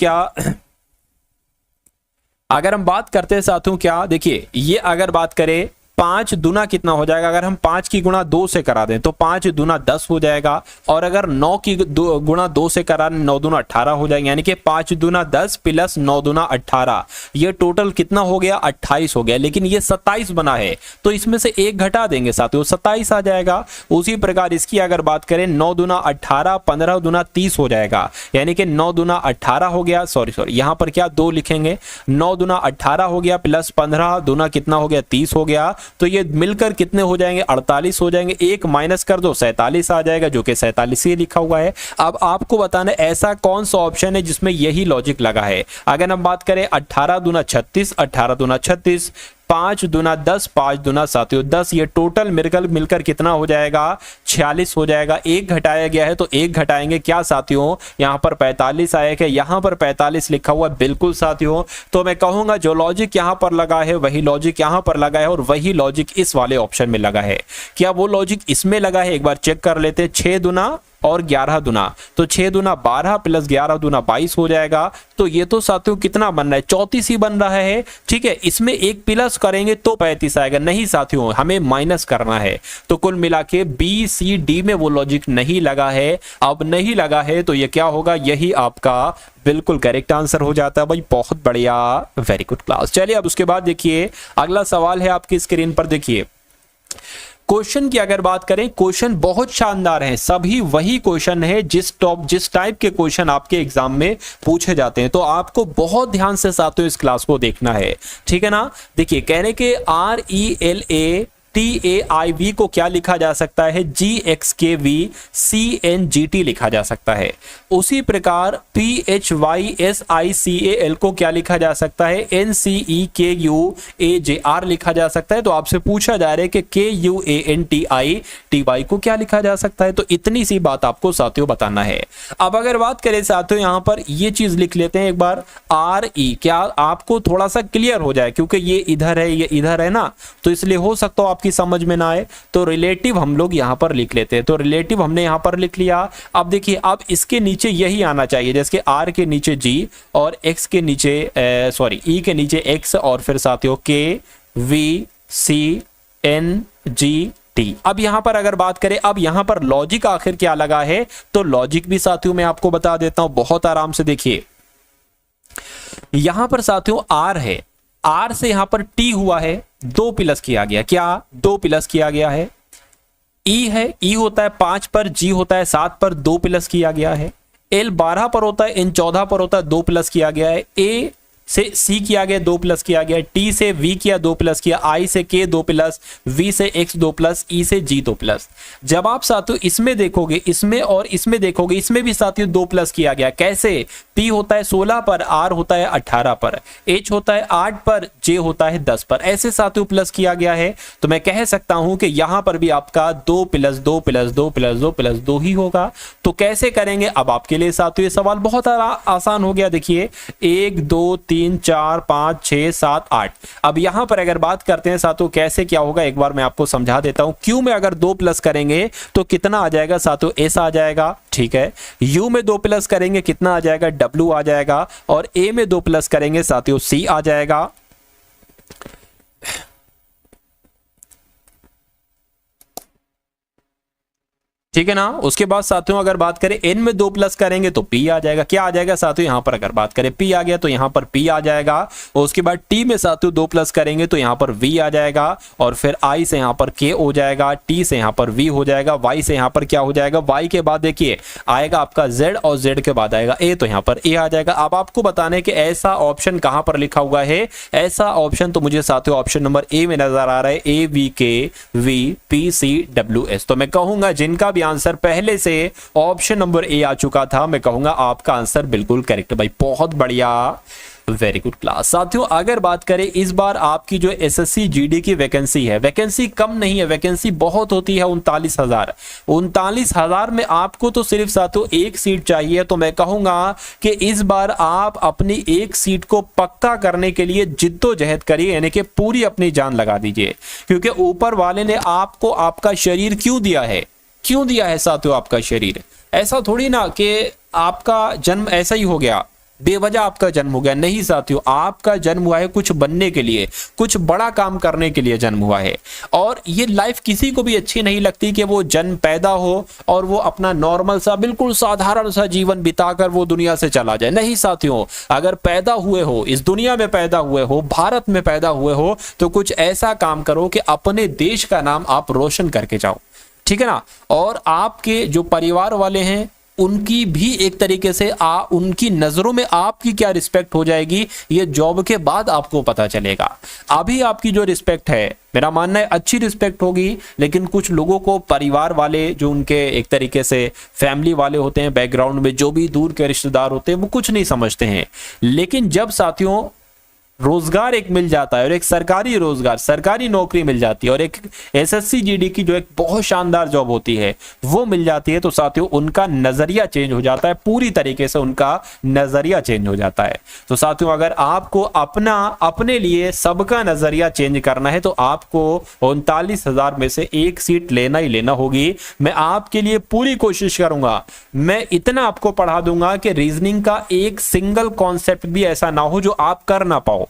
क्या, देखिए ये अगर बात करें 5 दुना कितना हो जाएगा, अगर हम 5 की गुणा 2 से करा दें तो 5 दुना 10 हो जाएगा, और अगर 9 की गुणा 2 से करा 9 दुना 18 हो जाएगा। यानी कि 5 दुना 10 प्लस 9 दुना 18, ये टोटल कितना हो गया, 28 हो गया। लेकिन ये 27 बना है तो इसमें से 1 घटा देंगे साथियों, 27 आ जाएगा। उसी प्रकार इसकी अगर बात करें 9 दुना 18, 15 दुना 30 हो जाएगा। यानी कि 9 दुना 18 हो गया, सॉरी यहां पर क्या 2 लिखेंगे, 9 दुना 18 हो गया प्लस 15 दुना कितना हो गया, 30 हो गया। तो ये मिलकर कितने हो जाएंगे, 48 हो जाएंगे। 1 माइनस कर दो 47 आ जाएगा, जो कि 47 ही लिखा हुआ है। अब आपको बताना है ऐसा कौन सा ऑप्शन है जिसमें यही लॉजिक लगा है। अगर हम बात करें 18 दुना 36, 18 दुना 36, 5 दुना 10, 5 दुना साथियों 10, ये टोटल मिलकर कितना हो जाएगा, 46 हो जाएगा। 1 घटाया गया है तो 1 घटाएंगे क्या साथियों, यहां पर 45 आएगा, यहां पर 45 लिखा हुआ बिल्कुल साथियों। तो मैं कहूंगा जो लॉजिक यहां पर लगा है वही लॉजिक यहां पर लगा है, और वही लॉजिक इस वाले ऑप्शन में लगा है। क्या वो लॉजिक इसमें लगा है, एक बार चेक कर लेते हैं। 6 दुना और 11 दुना, तो 6 दुना 12 प्लस 11 दुना 22 हो जाएगा। तो ये तो साथियों कितना बन रहा है, 34 ही बन रहा है। ठीक है, इसमें 1 प्लस करेंगे तो 35 आएगा। नहीं साथियों, हमें माइनस करना है। तो कुल मिला के बी सी डी में वो लॉजिक नहीं लगा है। अब नहीं लगा है तो ये क्या होगा, यही आपका बिल्कुल करेक्ट आंसर हो जाता है। भाई बहुत बढ़िया, वेरी गुड क्लास। चलिए अब उसके बाद देखिए अगला सवाल है आपकी स्क्रीन पर। देखिए क्वेश्चन की अगर बात करें, क्वेश्चन बहुत शानदार हैं, सभी वही क्वेश्चन है जिस टाइप के क्वेश्चन आपके एग्जाम में पूछे जाते हैं। तो आपको बहुत ध्यान से साथियों इस क्लास को देखना है, ठीक है ना। देखिए कहने के RELATAIV को क्या लिखा जा सकता है, GXKVCNGT लिखा जा सकता है। उसी प्रकार PHYSICAL को क्या लिखा जा सकता है, NCEKUAJR लिखा जा सकता है। तो आपसे पूछा जा रहा है कि KUANTITY को क्या लिखा जा सकता है। तो इतनी सी बात आपको साथियों बताना है। अब अगर बात करें साथियों, यहां पर ये चीज लिख लेते हैं एक बार, RE, क्या आपको थोड़ा सा क्लियर हो जाए, क्योंकि ये इधर है ये इधर है ना, तो इसलिए हो सकता हो आपकी समझ में ना आए। तो रिलेटिव हम लोग यहां पर लिख लेते हैं। तो रिलेटिव हमने यहां पर लिख लिया। अब देखिए अब इसके नीचे यही आना चाहिए, जैसे R के नीचे G और X के नीचे सॉरी E के नीचे X, और फिर साथियों KVCNGT। अब यहां पर अगर बात करें, अब यहां पर लॉजिक आखिर क्या लगा है, तो लॉजिक भी साथियों मैं आपको बता देता हूं बहुत आराम से। देखिए यहां पर साथियों R है, R से यहां पर T हुआ है, 2 प्लस किया गया, क्या 2 प्लस किया गया है। E है, E होता है 5 पर, G होता है 7 पर, 2 प्लस किया गया है। L 12 पर होता है, N 14 पर होता है, 2 प्लस किया गया है। A से सी किया गया 2 प्लस किया गया, टी से वी किया 2 प्लस किया, आई से के 2 प्लस, वी से एक्स 2 प्लस, ई से जी 2 प्लस। जब आप साथियों इसमें देखोगे, इसमें और इसमें देखोगे, इसमें भी साथियों 2 प्लस किया गया। कैसे? पी होता है 16 पर, आर होता है 18 पर, एच होता है 8 पर, जे होता है 10 पर, ऐसे साथियों प्लस किया गया है। तो मैं कह सकता हूं कि यहां पर भी आपका 2 प्लस 2 प्लस 2 प्लस 2 प्लस 2 ही होगा। तो कैसे करेंगे? अब आपके लिए साथियों ये सवाल बहुत आसान हो गया। देखिए 1 2 3 4 5 6 7 8। अब यहां पर अगर बात करते हैं साथियों कैसे क्या होगा, एक बार मैं आपको समझा देता हूं। क्यू में अगर 2 प्लस करेंगे तो कितना आ जाएगा साथियों? एस आ जाएगा, ठीक है। यू में 2 प्लस करेंगे कितना आ जाएगा? डब्ल्यू आ जाएगा। और ए में 2 प्लस करेंगे साथियों सी आ जाएगा। ठीक है ना। उसके बाद साथियों अगर बात करें एन में 2 प्लस करेंगे तो पी आ जाएगा। क्या आ जाएगा साथियों? यहां पर अगर बात करें पी आ गया तो यहां पर पी आ जाएगा। और उसके बाद टी में साथियों 2 प्लस करेंगे तो यहां पर वी आ जाएगा। और फिर आई से यहां पर के हो जाएगा, टी से यहां पर वी हो जाएगा, वाई से यहां पर क्या हो जाएगा? वाई के बाद देखिए आएगा आपका जेड और जेड के बाद आएगा ए, तो यहां पर ए आ जाएगा। अब आपको बताने कि ऐसा ऑप्शन कहां पर लिखा हुआ है। ऐसा ऑप्शन तो मुझे साथियों ऑप्शन नंबर ए में नजर आ रहा है, A V K V P C W S. तो मैं कहूंगा जिनका भी आंसर पहले से ऑप्शन नंबर ए आ चुका था, मैं कहूंगा आपका आंसर बिल्कुल करेक्ट भाई, बहुत बढ़िया, वेरी गुड क्लास। साथियों अगर बात करें इस बार आपकी जो एसएससी जीडी की वैकेंसी है, वैकेंसी कम नहीं है, वैकेंसी बहुत होती है 39,000। 39,000 में आपको तो सिर्फ साथियों एक सीट चाहिए। तो मैं कहूंगा कि इस बार आप अपनी एक सीट को पक्का करने के लिए जिद्दोजहद करिए, यानी कि पूरी अपनी जान लगा दीजिए। क्योंकि ऊपर वाले ने आपको आपका शरीर क्यों दिया है? क्यों दिया है साथियों आपका शरीर? ऐसा थोड़ी ना कि आपका जन्म ऐसा ही हो गया, बेवजह आपका जन्म हो गया। नहीं साथियों, आपका जन्म हुआ है कुछ बनने के लिए, कुछ बड़ा काम करने के लिए जन्म हुआ है। और ये लाइफ किसी को भी अच्छी नहीं लगती कि वो जन्म पैदा हो और वो अपना नॉर्मल सा बिल्कुल साधारण सा जीवन बिताकर वो दुनिया से चला जाए। नहीं साथियों, अगर पैदा हुए हो, इस दुनिया में पैदा हुए हो, भारत में पैदा हुए हो, तो कुछ ऐसा काम करो कि अपने देश का नाम आप रोशन करके जाओ, ठीक है ना। और आपके जो परिवार वाले हैं उनकी भी एक तरीके से उनकी नजरों में आपकी क्या रिस्पेक्ट हो जाएगी, ये जॉब के बाद आपको पता चलेगा। अभी आपकी जो रिस्पेक्ट है, मेरा मानना है अच्छी रिस्पेक्ट होगी, लेकिन कुछ लोगों को परिवार वाले जो उनके एक तरीके से फैमिली वाले होते हैं, बैकग्राउंड में जो भी दूर के रिश्तेदार होते हैं, वो कुछ नहीं समझते हैं। लेकिन जब साथियों रोजगार एक मिल जाता है और एक सरकारी रोजगार, सरकारी नौकरी मिल जाती है और एक एसएससी जीडी की जो एक बहुत शानदार जॉब होती है वो मिल जाती है, तो साथियों उनका नजरिया चेंज हो जाता है, पूरी तरीके से उनका नजरिया चेंज हो जाता है। तो साथियों अगर आपको अपने लिए सबका नजरिया चेंज करना है तो आपको 39,000 में से एक सीट लेना ही लेना होगी। मैं आपके लिए पूरी कोशिश करूंगा, मैं इतना आपको पढ़ा दूंगा कि रीजनिंग का एक सिंगल कॉन्सेप्ट भी ऐसा ना हो जो आप कर ना पाओ।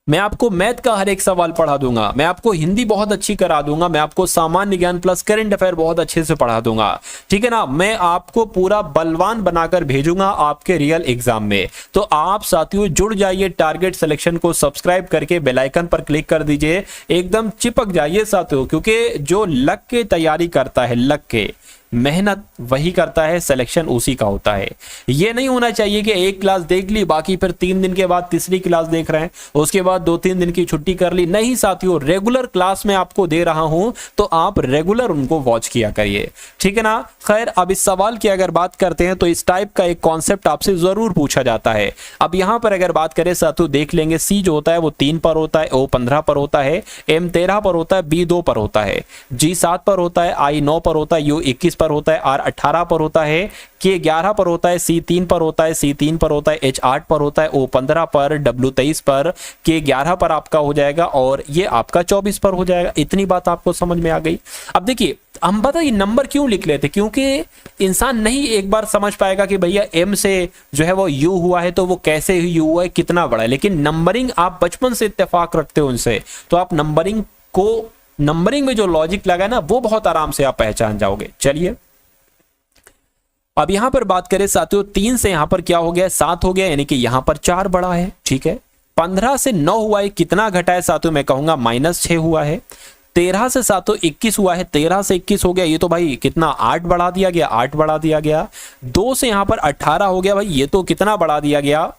मैं आपको मैथ का हर एक सवाल पढ़ा दूंगा, मैं आपको हिंदी बहुत अच्छी करा दूंगा, मैं आपको सामान्य ज्ञान प्लस करंट अफेयर बहुत अच्छे से पढ़ा दूंगा, ठीक है ना। मैं आपको पूरा बलवान बनाकर भेजूंगा आपके रियल एग्जाम में। तो आप साथियों जुड़ जाइए, टारगेट सिलेक्शन को सब्सक्राइब करके बेल आइकन पर क्लिक कर दीजिए, एकदम चिपक जाइए साथियों। क्योंकि जो लग के तैयारी करता है, लग के मेहनत वही करता है, सिलेक्शन उसी का होता है। ये नहीं होना चाहिए कि एक क्लास देख ली, बाकी फिर 3 दिन के बाद तीसरी क्लास देख रहे हैं, उसके बाद 2-3 दिन की छुट्टी कर ली। नहीं साथियों, रेगुलर क्लास में आपको दे रहा हूं तो आप रेगुलर उनको वॉच किया करिए, ठीक है ना। खैर, अब इस सवाल की अगर बात करते हैं तो इस टाइप का एक कॉन्सेप्ट आपसे जरूर पूछा जाता है। अब यहां पर अगर बात करें साथियों, देख लेंगे सी जो होता है वो 3 पर होता है, ओ 15 पर होता है, एम 13 पर होता है, बी 2 पर होता है, जी 7 पर होता है, आई 9 पर होता है, यू 21 पर होता है, आर 18 पर होता है, के 11 पर होता है, सी 3 पर होता है, सी 3 पर होता है, एच 8 पर होता है, ओ 15 पर, डब्ल्यू 23 पर, के 11 पर आपका हो जाएगा और ये आपका 24 पर हो जाएगा। इतनी बात आपको समझ में आ गई। अब देखिए, हम बताइए नंबर क्यों लिख लेते, क्योंकि इंसान नहीं एक बार समझ पाएगा कि भैया एम से जो है वो यू हुआ है तो वो कैसे यू हुआ है, कितना बड़ा है। लेकिन नंबरिंग आप बचपन से इत्तेफाक रखते हो उनसे, तो आप नंबरिंग में जो लॉजिक लगा है ना, वो बहुत आराम से आप पहचान जाओगे। चलिए अब यहां पर बात करें साथियों, 3 से यहां पर क्या हो गया, 7 हो गया, यानी कि यहां पर 4 बड़ा है, ठीक है। 15 से 9 हुआ है, कितना घटा है साथियों, मैं कहूंगा -6 हुआ है। 13 से साथियों 21 हुआ है, 13 से 21 हो गया, ये तो भाई कितना 8 बढ़ा दिया गया, 8 बढ़ा दिया गया। 2 से यहां पर 18 हो गया, भाई ये तो कितना बढ़ा दिया गया,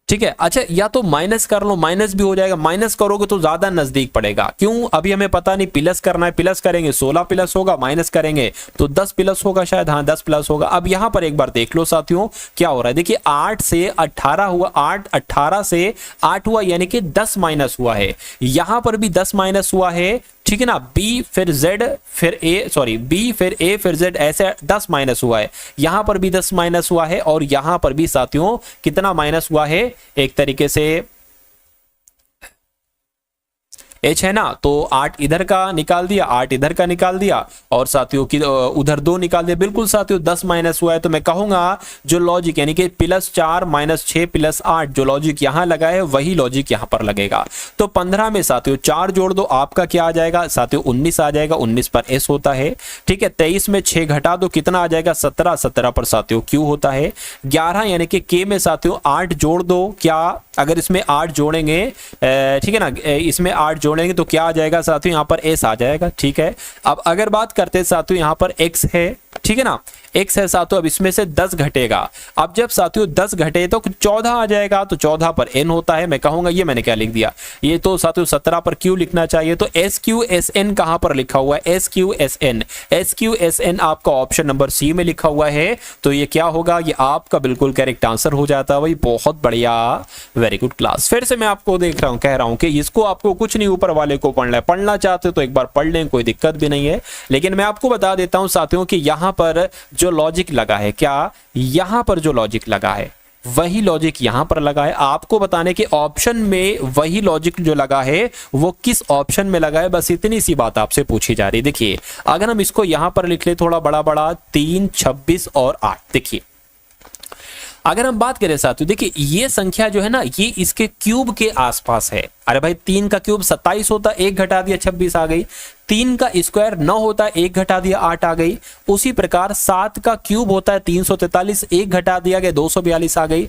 ठीक है। अच्छा, या तो माइनस कर लो, माइनस भी हो जाएगा, माइनस करोगे तो ज्यादा नजदीक पड़ेगा। क्यों? अभी हमें पता नहीं, प्लस करना है, प्लस करेंगे 16 प्लस होगा, माइनस करेंगे तो 10 प्लस होगा शायद, हाँ 10 प्लस होगा। अब यहां पर एक बार देख लो साथियों क्या हो रहा है। देखिए 8 से 18 हुआ, 18 से 8 हुआ, यानी कि 10 माइनस हुआ है। यहां पर भी 10 माइनस हुआ है, ठीक है ना। बी फिर जेड फिर ए, सॉरी बी फिर ए फिर जेड, ऐसे 10 माइनस हुआ है। यहां पर भी 10 माइनस हुआ है और यहां पर भी साथियों कितना माइनस हुआ है, एक तरीके से एच है ना, तो 8 इधर का निकाल दिया, 8 इधर का निकाल दिया और साथियों की उधर 2 निकाल दिया। बिल्कुल साथियों 10 माइनस हुआ है, तो मैं कहूंगा जो लॉजिक यानी कि +4 - 6 + 8 जो लॉजिक यहां लगा है वही लॉजिक यहां पर लगेगा। तो 15 में साथियों 4 जोड़ दो, आपका क्या आ जाएगा साथियों 19 आ जाएगा, 19 पर एस होता है। ठीक है, 23 में 6 घटा दो, कितना आ जाएगा 17, 17 पर साथियों क्यू होता है। 11 यानी कि के में साथियों 8 जोड़ दो, क्या अगर इसमें 8 जोड़ेंगे, ठीक है ना, इसमें 8 जोड़ेंगे तो क्या आ जाएगा साथियों, यहां पर एस आ जाएगा। ठीक है, अब अगर बात करते हैं साथियों यहां पर एक्स है, ठीक है ना, एक्स है साथियों, अब इसमें से 10 घटेगा। अब जब साथियों 10 घटे तो 14 आ जाएगा, तो 14 पर एन होता है। मैं कहूंगा ये मैंने क्या लिख दिया, ये तो साथियों 17 पर क्यू लिखना चाहिए। तो एस क्यू एस एन कहां पर लिखा हुआ है, S Q S N, S Q S N आपका ऑप्शन नंबर सी में लिखा हुआ है। तो ये क्या होगा, ये आपका बिल्कुल करेक्ट आंसर हो जाता है भाई। बहुत बढ़िया, वेरी गुड क्लास। फिर से मैं आपको देख रहा हूं, कह रहा हूं कि इसको आपको कुछ नहीं ऊपर वाले को पढ़ना है, पढ़ना चाहते तो एक बार पढ़ लें, कोई दिक्कत भी नहीं है। लेकिन मैं आपको बता देता हूं साथियों कि यहां पर जो लॉजिक लगा है, क्या यहां पर जो लॉजिक लगा है वही लॉजिक यहां पर लगा है। आपको बताने के ऑप्शन में वही लॉजिक जो लगा है वो किस ऑप्शन में लगा है, बस इतनी सी बात आपसे पूछी जा रही है। देखिए अगर हम इसको यहां पर लिख ले थोड़ा बड़ा बड़ा, 3, 26 और 8, देखिए अगर हम बात करें साथियों, देखिए ये संख्या जो है ना, ये इसके क्यूब के आसपास है। अरे भाई 3 का क्यूब 27 होता, 1 घटा दिया 26 आ गई। 3 का स्क्वायर 9 होता है, 1 घटा दिया 8 आ गई। उसी प्रकार 7 का क्यूब होता है 343, 1 घटा दिया गया 242 आ गई।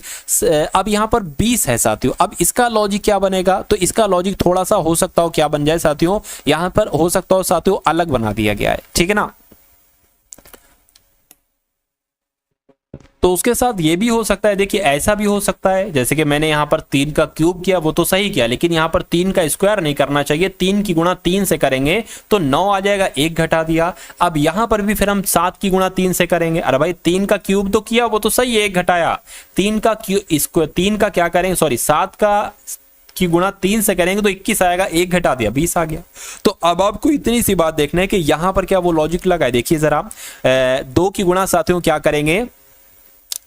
अब यहां पर 20 है साथियों, अब इसका लॉजिक क्या बनेगा, तो इसका लॉजिक थोड़ा सा हो सकता हो क्या बन जाए साथियों, यहां पर हो सकता हो साथियों अलग बना दिया गया है, ठीक है ना। तो उसके साथ ये भी हो सकता है, देखिए ऐसा भी हो सकता है जैसे कि मैंने यहां पर 3 का क्यूब किया वो तो सही किया, लेकिन यहां पर 3 का स्क्वायर नहीं करना चाहिए, 3 की गुणा 3 से करेंगे तो 9 आ जाएगा, 1 घटा दिया। अब यहां पर भी फिर हम 7 की गुणा 3 से करेंगे, अरे भाई 3 का क्यूब तो किया वो तो सही है, 1 घटाया। 3 का क्यूब, 3 का क्या करेंगे, सॉरी 7 का की गुणा 3 से करेंगे तो 21 आएगा, 1 घटा दिया 20 आ गया। तो अब आपको इतनी सी बात देखना है कि यहां पर क्या वो लॉजिक लगा है। देखिए जरा 2 की गुणा साथियों क्या करेंगे,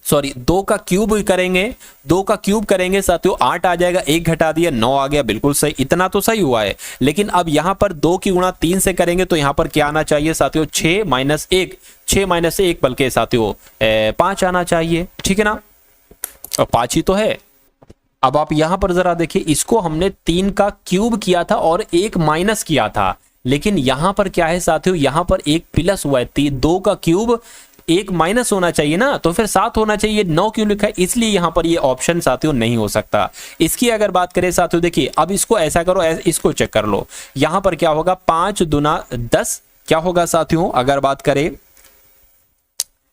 सॉरी 2 का क्यूब करेंगे, 2 का क्यूब करेंगे साथियों 8 आ जाएगा, 1 घटा दिया 9 आ गया, बिल्कुल सही, इतना तो सही हुआ है। लेकिन अब यहां पर 2 की गुणा 3 से करेंगे तो यहां पर क्या आना चाहिए साथियों, 6 - 1, 6 - 1 बल्कि साथियों 5 आना चाहिए, ठीक है ना, और 5 ही तो है। अब आप यहां पर जरा देखिए, इसको हमने 3 का क्यूब किया था और 1 माइनस किया था, लेकिन यहां पर क्या है साथियों, यहां पर 1 प्लस हुआ है। 2 का क्यूब 1 माइनस होना चाहिए ना, तो फिर 7 होना चाहिए, 9 क्यों लिखा है, इसलिए यहां पर ये ऑप्शन साथियों नहीं हो सकता। इसकी अगर बात करें साथियों, देखिए अब इसको ऐसा करो, इसको चेक कर लो, यहां पर क्या होगा 5 दूना 10, क्या होगा साथियों, अगर बात करें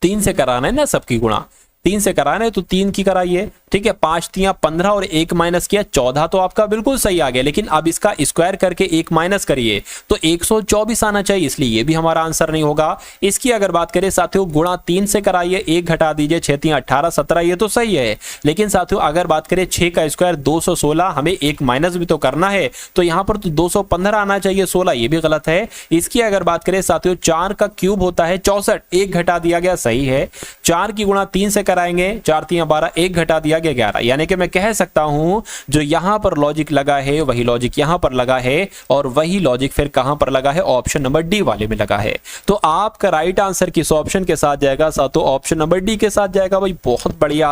3 से कराना है ना सबकी गुणा, 3 से कराना है तो 3 की कराइए, ठीक है, 5 3 15 और 1 माइनस किया 14, तो आपका बिल्कुल सही आ गया। लेकिन अब इसका स्क्वायर करके 1 माइनस करिए तो 124 आना चाहिए, इसलिए ये भी हमारा आंसर नहीं होगा। इसकी अगर बात करें साथियों, गुणा 3 से कराइए, 1 घटा दीजिए, 6 3 18 17, ये तो सही है। लेकिन साथियों अगर बात करें 6 का स्क्वायर 216, हमें 1 माइनस भी तो करना है, तो यहां पर तो 215 आना चाहिए, 16 ये भी गलत है। इसकी अगर बात करें साथियों, 4 का क्यूब होता है 64, 1 घटा दिया गया, सही है। 4 की गुणा 3 से कराएंगे, 4 3 12, 1 घटा दिया गया 11, यानी कि मैं कह सकता हूं जो यहां पर लॉजिक लगा है वही लॉजिक यहां पर लगा है, और वही लॉजिक फिर कहां पर लगा है, ऑप्शन नंबर डी वाले में लगा है। तो आपका राइट आंसर किस ऑप्शन के साथ जाएगा साथियों, ऑप्शन नंबर डी के साथ जाएगा भाई। बहुत बढ़िया,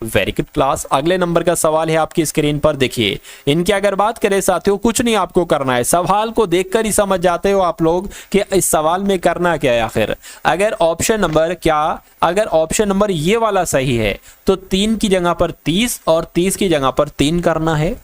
वेरी गुड क्लास। अगले नंबर का सवाल है आपकी स्क्रीन पर, देखिए इनकी अगर बात करें साथियों, कुछ नहीं आपको करना है, सवाल को देखकर ही समझ जाते हो आप लोग कि इस सवाल में करना क्या है आखिर। अगर ऑप्शन नंबर क्या, अगर ऑप्शन नंबर ये वाला सही है तो 3 की जगह पर 30 और 30 की जगह पर 3 करना है।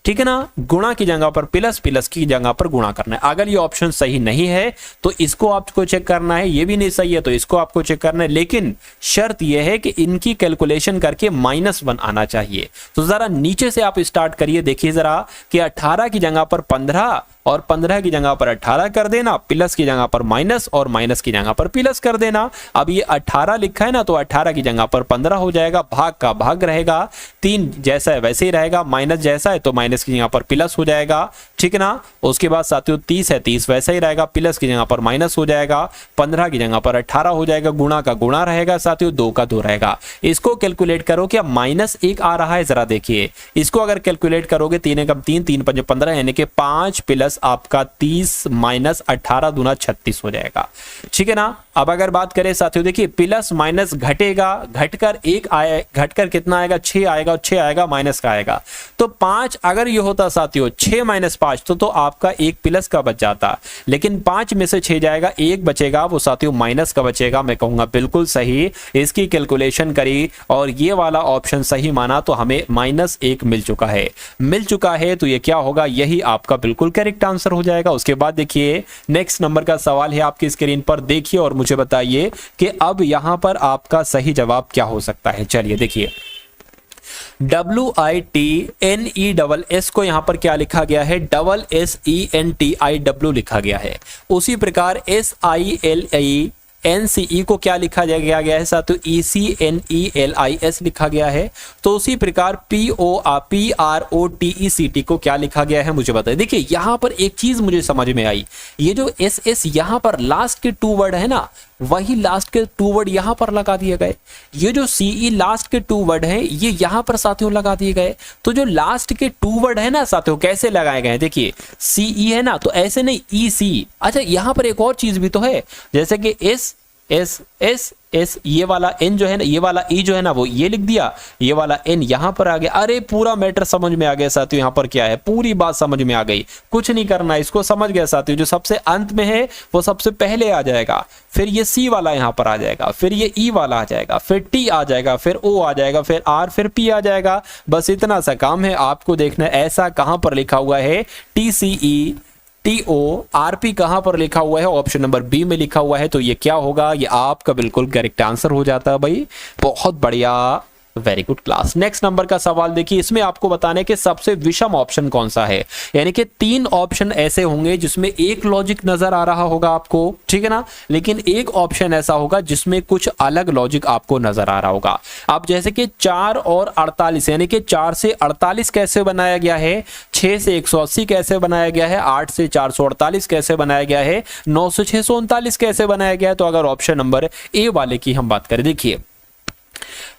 ठीक है ना, गुणा की जगह पर प्लस, प्लस की जगह पर गुणा करना है। अगर ये ऑप्शन सही नहीं है तो इसको आपको चेक करना है, ये भी नहीं सही है तो इसको आपको चेक करना है, लेकिन शर्त यह है कि इनकी कैलकुलेशन करके -1 आना चाहिए। तो जरा नीचे से आप स्टार्ट करिए, देखिए जरा कि 18 की जगह पर 15 और 15 की जगह पर 18 कर देना, प्लस की जगह पर माइनस और माइनस की जगह पर प्लस कर देना। अब ये 18 लिखा है ना, तो 18 की जगह पर 15 हो जाएगा, भाग का भाग रहेगा, 3 जैसा है वैसे ही रहेगा, माइनस जैसा है तो माइनस की जगह पर प्लस हो जाएगा, ठीक है ना। उसके बाद साथियों 30 है, 30 वैसा ही रहेगा, प्लस की जगह पर माइनस हो जाएगा, 15 की जगह पर 18 हो जाएगा, गुणा का गुणा रहेगा साथियों, 2 का 2 रहेगा। इसको कैलकुलेट करो, क्या -1 आ रहा है, जरा देखिए इसको अगर कैलकुलेट करोगे, 3 एकम 3, 3 पंजे 15 यानी कि 5 प्लस आपका 30 माइनस 18 दूना 36 हो जाएगा, ठीक है ना। अब अगर बात करें साथियों, देखिए प्लस माइनस घटेगा, घटकर 1 आए, घटकर कितना आएगा, 6 आएगा, और 6 आएगा माइनस का आएगा, तो 5 अगर ये होता साथियों 6 माइनस 5 तो आपका 1 प्लस का बच जाता, लेकिन 5 में से 6 जाएगा, 1 बचेगा, वो साथियों माइनस का बचेगा। मैं कहूंगा बिल्कुल सही, इसकी कैलकुलेशन करी और ये वाला ऑप्शन सही माना तो हमें -1 मिल चुका है, तो ये क्या होगा, यही आपका बिल्कुल करेक्ट आंसर हो जाएगा। उसके बाद देखिए नेक्स्ट नंबर का सवाल है आपकी स्क्रीन पर, देखिए और मुझे बताइए कि अब यहां पर आपका सही जवाब क्या हो सकता है। चलिए देखिए, WITNESS को यहां पर क्या लिखा गया है, SSENTIW लिखा गया है। उसी प्रकार SILENCE को क्या लिखा गया है साथियों, ECNELIS लिखा गया है। तो उसी प्रकार PROTECT को क्या लिखा गया है, मुझे बताइए। देखिए यहां पर एक चीज मुझे समझ में आई, ये जो SS यहां पर लास्ट के 2 वर्ड है ना, वही लास्ट के 2 वर्ड यहां पर लगा दिए गए। ये जो CE लास्ट के 2 वर्ड हैं, ये यहां पर साथियों लगा दिए गए। तो जो लास्ट के 2 वर्ड है ना साथियों, कैसे लगाए गए, देखिए CE है ना, तो ऐसे नहीं EC। अच्छा यहां पर एक और चीज भी तो है, जैसे कि S ये वाला N जो है ना, ये वाला E जो है ना, वो ये लिख दिया, ये वाला N यहां पर आ गया। अरे पूरा मैटर समझ में आ गया साथियों, यहां पर क्या है, पूरी बात समझ में आ गई, कुछ नहीं करना, इसको समझ गया साथियों। जो सबसे अंत में है वो सबसे पहले आ जाएगा, फिर ये C वाला यहां पर आ जाएगा, फिर ये E वाला आ जाएगा, फिर T आ जाएगा, फिर O आ जाएगा, फिर R, फिर P आ जाएगा। बस इतना सा काम है, आपको देखना है ऐसा कहां पर लिखा हुआ है, TCETORP कहां पर लिखा हुआ है, ऑप्शन नंबर बी में लिखा हुआ है। तो ये क्या होगा, ये आपका बिल्कुल करेक्ट आंसर हो जाता है भाई, बहुत बढ़िया, very good class. Next number का सवाल देखिए, इसमें आपको बताने के सबसे विषम ऑप्शन कौन सा है, यानी कि 3 ऑप्शन ऐसे होंगे जिसमें एक लॉजिक नजर आ रहा होगा आपको, ठीक है ना, लेकिन एक ऑप्शन ऐसा होगा जिसमें कुछ अलग लॉजिक आपको नजर आ रहा होगा। अब जैसे कि 4 और 48 यानी कि 4 से 48 कैसे बनाया गया है, 6 से 180 कैसे बनाया गया है, 8 से 448 कैसे बनाया गया है, 9 से 639 कैसे बनाया गया है। तो अगर ऑप्शन नंबर ए वाले की हम बात करें, देखिए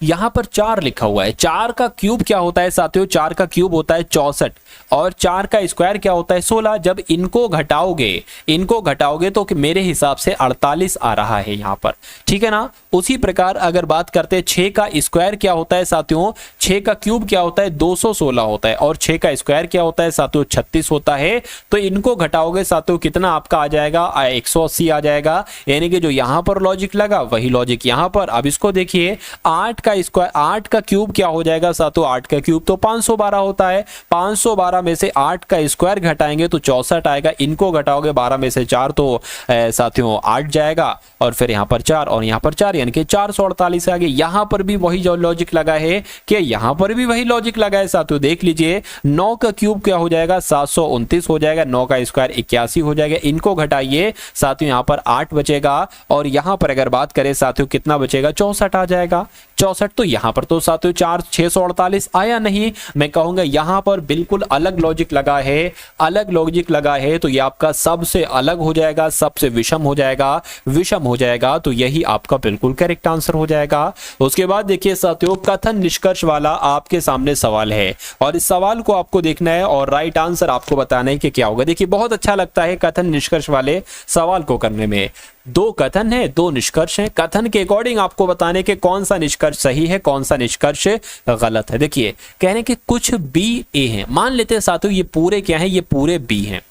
यहां पर 4 लिखा हुआ है, 4 का क्यूब क्या होता है साथियों, 4 का क्यूब होता है 64 और 4 का स्क्वायर क्या होता है 16। जब इनको घटाओगे तो कि मेरे हिसाब से 48 आ रहा है यहां पर, ठीक है ना। उसी प्रकार अगर बात करते हैं 6 का स्क्वायर क्या होता है साथियों, 6 का क्यूब क्या होता है 216 होता है और 6 का स्क्वायर क्या होता है साथियों 36 होता है। तो इनको घटाओगे साथियों कितना आपका आ जाएगा, 180 आ जाएगा, यानी कि जो यहां पर लॉजिक लगा वही लॉजिक यहां पर। अब इसको देखिए, 8 का स्क्वायर, 8 का क्यूब क्या हो जाएगा साथियों, 8 का क्यूब तो 512 होता है, 512 में से 8 का स्क्वायर घटाएंगे तो 64 आएगा, इनको घटाओगे 12 में से 4 तो साथियों 8 जाएगा और फिर यहां पर 4 और यहां पर 4 यानी कि 448 आ गए। यहां पर भी वही जो लॉजिक लगा है, कि यहां पर भी वही लॉजिक लगा है साथियों। देख लीजिए 9 का क्यूब क्या हो जाएगा 729 हो जाएगा, 9 का स्क्वायर 81 हो जाएगा, इनको घटाइए साथियों यहां पर 8 बचेगा और यहां पर अगर बात करें साथियों कितना बचेगा 64 आ जाएगा, 64। तो यहां पर तो साथियों 648 आया नहीं, मैं कहूंगा यहां पर बिल्कुल अलग लॉजिक लगा है, अलग लॉजिक लगा है, तो ये आपका सबसे अलग हो जाएगा, सबसे विषम हो जाएगा, तो यही आपका बिल्कुल करेक्ट आंसर हो जाएगा। उसके बाद देखिए साथियों, कथन निष्कर्ष वाला आपके सामने सवाल है और इस सवाल को आपको देखना है और राइट आंसर आपको बताना है कि क्या होगा। देखिए बहुत अच्छा लगता है कथन निष्कर्ष वाले सवाल को करने में, 2 कथन है 2 निष्कर्ष है, कथन के अकॉर्डिंग आपको बताने के कौन सा निष्कर्ष सही है कौन सा निष्कर्ष गलत है। देखिए कहने के कुछ बी ए हैं, मान लेते हैं साथियों ये पूरे क्या है, ये पूरे बी हैं,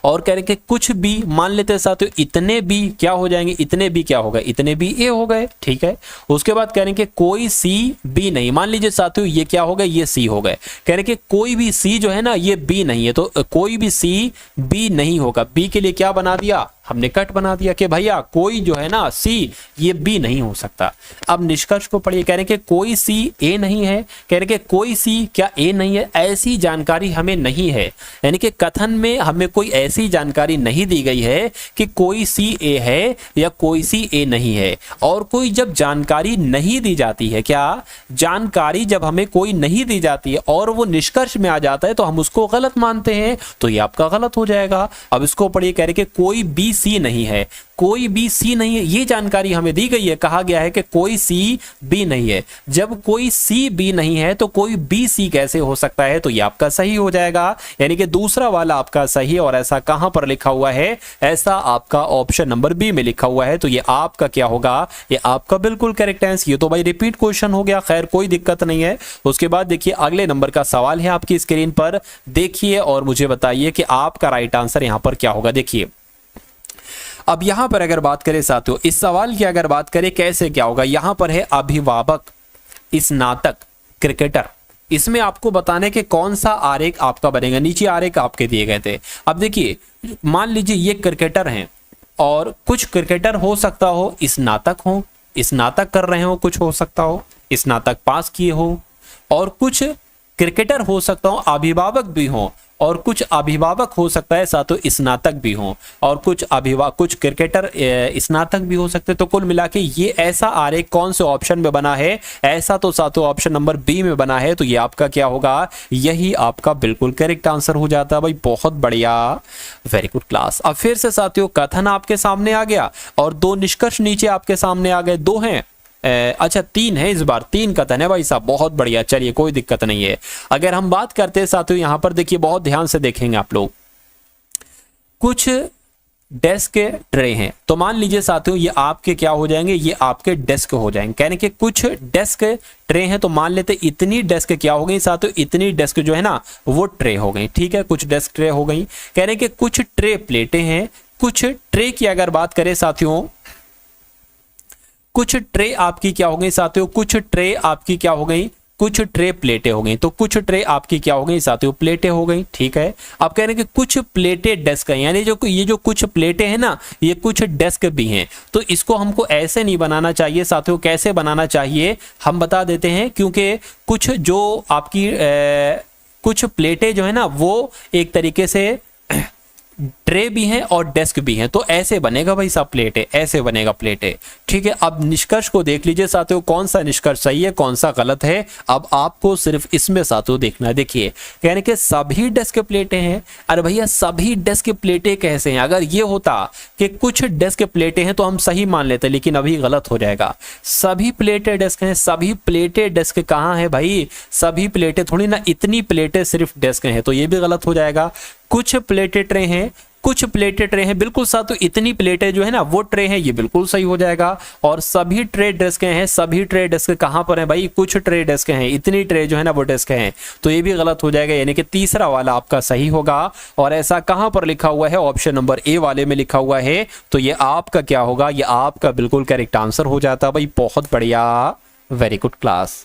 और कह रहे कि कुछ बी, मान लेते हैं साथियों इतने बी क्या हो जाएंगे, इतने बी क्या हो गए, इतने बी ए हो गए, ठीक है। उसके बाद कह रहे कि कोई सी बी नहीं, मान लीजिए साथियों ये क्या हो गए, ये सी हो गए। कह रहे कि कोई भी सी जो है ना ये बी नहीं है, तो कोई भी सी बी नहीं होगा। बी के लिए क्या बना दिया हमने, कट बना दिया कि भैया कोई जो है ना सी ये बी नहीं हो सकता। अब निष्कर्ष को पढ़िए, कह रहे कि कोई सी ए नहीं है, कह रहे कि कोई सी क्या ए नहीं है, ऐसी जानकारी हमें नहीं है। यानी कि कथन में हमें कोई ऐसी जानकारी नहीं दी गई है कि कोई सी ए है या कोई सी ए नहीं है। और कोई जब जानकारी नहीं दी जाती है, क्या जानकारी जब हमें कोई नहीं दी जाती है और वो निष्कर्ष में आ जाता है तो हम उसको गलत मानते हैं, तो ये आपका गलत हो जाएगा। अब इसको पढ़िए, कह रहे कि कोई बी सी नहीं है, कोई बी सी नहीं है, ये जानकारी हमें दी गई है, कहा गया है कि कोई सी बी नहीं है। जब कोई सी बी नहीं है तो कोई बी सी कैसे हो सकता है, तो ये आपका सही हो जाएगा। यानी कि दूसरा वाला आपका सही है। और ऐसा कहां पर लिखा हुआ है, ऐसा आपका ऑप्शन नंबर बी में लिखा हुआ है। तो ये आपका क्या होगा, ये आपका बिल्कुल करेक्ट आंसर। ये तो भाई रिपीट क्वेश्चन हो गया, खैर कोई दिक्कत नहीं है। उसके बाद देखिए अगले नंबर का सवाल है आपकी स्क्रीन पर, देखिए और मुझे बताइए कि आपका राइट आंसर यहां पर क्या होगा। देखिए अब यहां पर अगर बात करें साथियों, इस सवाल की अगर बात करें कैसे क्या होगा, यहां पर है अभिभावक, स्नातक, क्रिकेटर। इसमें आपको बताने के कौन सा आरेख आपका बनेगा, नीचे आरेख आपके दिए गए थे। अब देखिए मान लीजिए ये क्रिकेटर हैं और कुछ क्रिकेटर हो सकता हो स्नातक हो, स्नातक कर रहे हो, कुछ हो सकता हो स्नातक पास किए हो, और कुछ क्रिकेटर हो सकता हो अभिभावक भी हो, और कुछ अभिभावक हो सकता है साथों स्नातक भी हो, और कुछ क्रिकेटर स्नातक भी हो सकते हैं। तो कुल मिला के ये ऐसा आरेख कौन से ऑप्शन में बना है, ऐसा तो साथों ऑप्शन नंबर बी में बना है। तो ये आपका क्या होगा, यही आपका बिल्कुल करेक्ट आंसर हो जाता है। भाई बहुत बढ़िया, वेरी गुड क्लास। अब फिर से साथियों कथन आपके सामने आ गया और दो निष्कर्ष नीचे आपके सामने आ गए, दो हैं अच्छा तीन है, इस बार तीन कथन है भाई साहब, बहुत बढ़िया। चलिए कोई दिक्कत नहीं है। अगर हम बात करते हैं साथियों यहां पर देखिए बहुत ध्यान से देखेंगे आप लोग, कुछ डेस्क के ट्रे हैं। तो मान लीजिए साथियों ये आपके क्या हो जाएंगे, ये आपके डेस्क हो जाएंगे। कहने के कुछ डेस्क ट्रे हैं, तो मान लेते इतनी डेस्क क्या हो गई साथियों, इतनी डेस्क जो है ना वो ट्रे हो गई, ठीक है, कुछ डेस्क ट्रे हो गई। कहने के कुछ ट्रे प्लेटें हैं, कुछ ट्रे की अगर बात करें साथियों, कुछ ट्रे आपकी क्या हो गई साथियों, कुछ ट्रे आपकी क्या हो गई, कुछ ट्रे प्लेटें हो गई। तो कुछ ट्रे आपकी क्या हो गई साथियों, प्लेटें हो गई, ठीक है। आप कह रहे हैं कि कुछ प्लेटें डेस्क हैं, यानी जो ये जो कुछ प्लेटें हैं ना ये कुछ डेस्क भी हैं। तो इसको हमको ऐसे नहीं बनाना चाहिए साथियों, कैसे बनाना चाहिए हम बता देते हैं। क्योंकि कुछ जो आपकी कुछ प्लेटें जो है ना वो एक तरीके से ट्रे भी हैं और डेस्क भी हैं, तो ऐसे बनेगा भाई साहब प्लेटें, ऐसे बनेगा प्लेटें, ठीक है। अब निष्कर्ष को देख लीजिए साथियों, कौन सा निष्कर्ष सही है कौन सा गलत है। अब आपको सिर्फ इसमें साथियों देखना है। देखिए कहने के सभी डेस्क प्लेटें हैं। अरे भैया सभी डेस्क प्लेटें कैसे हैं, अगर ये होता कि कुछ डेस्क प्लेटें हैं तो हम सही मान लेते, लेकिन अभी गलत हो जाएगा। सभी प्लेटें डेस्क हैं, सभी प्लेटें डेस्क कहाँ है भाई, सभी प्लेटें थोड़ी ना, इतनी प्लेटें सिर्फ डेस्क हैं, तो ये भी गलत हो जाएगा। कुछ प्लेटें ट्रे हैं, कुछ प्लेटें ट्रे हैं, बिल्कुल साथियों इतनी प्लेटें जो है ना वो ट्रे हैं, ये बिल्कुल सही हो जाएगा। और सभी ट्रे डेस्क हैं, सभी ट्रे डेस्क कहां पर हैं भाई, कुछ ट्रे डेस्क हैं, इतनी ट्रे जो है ना वो डेस्क हैं, तो ये भी गलत हो जाएगा। यानी कि तीसरा वाला आपका सही होगा। और ऐसा कहां पर लिखा हुआ है, ऑप्शन नंबर ए वाले में लिखा हुआ है। तो ये आपका क्या होगा, ये आपका बिल्कुल करेक्ट आंसर हो जाता भाई, बहुत बढ़िया, वेरी गुड क्लास।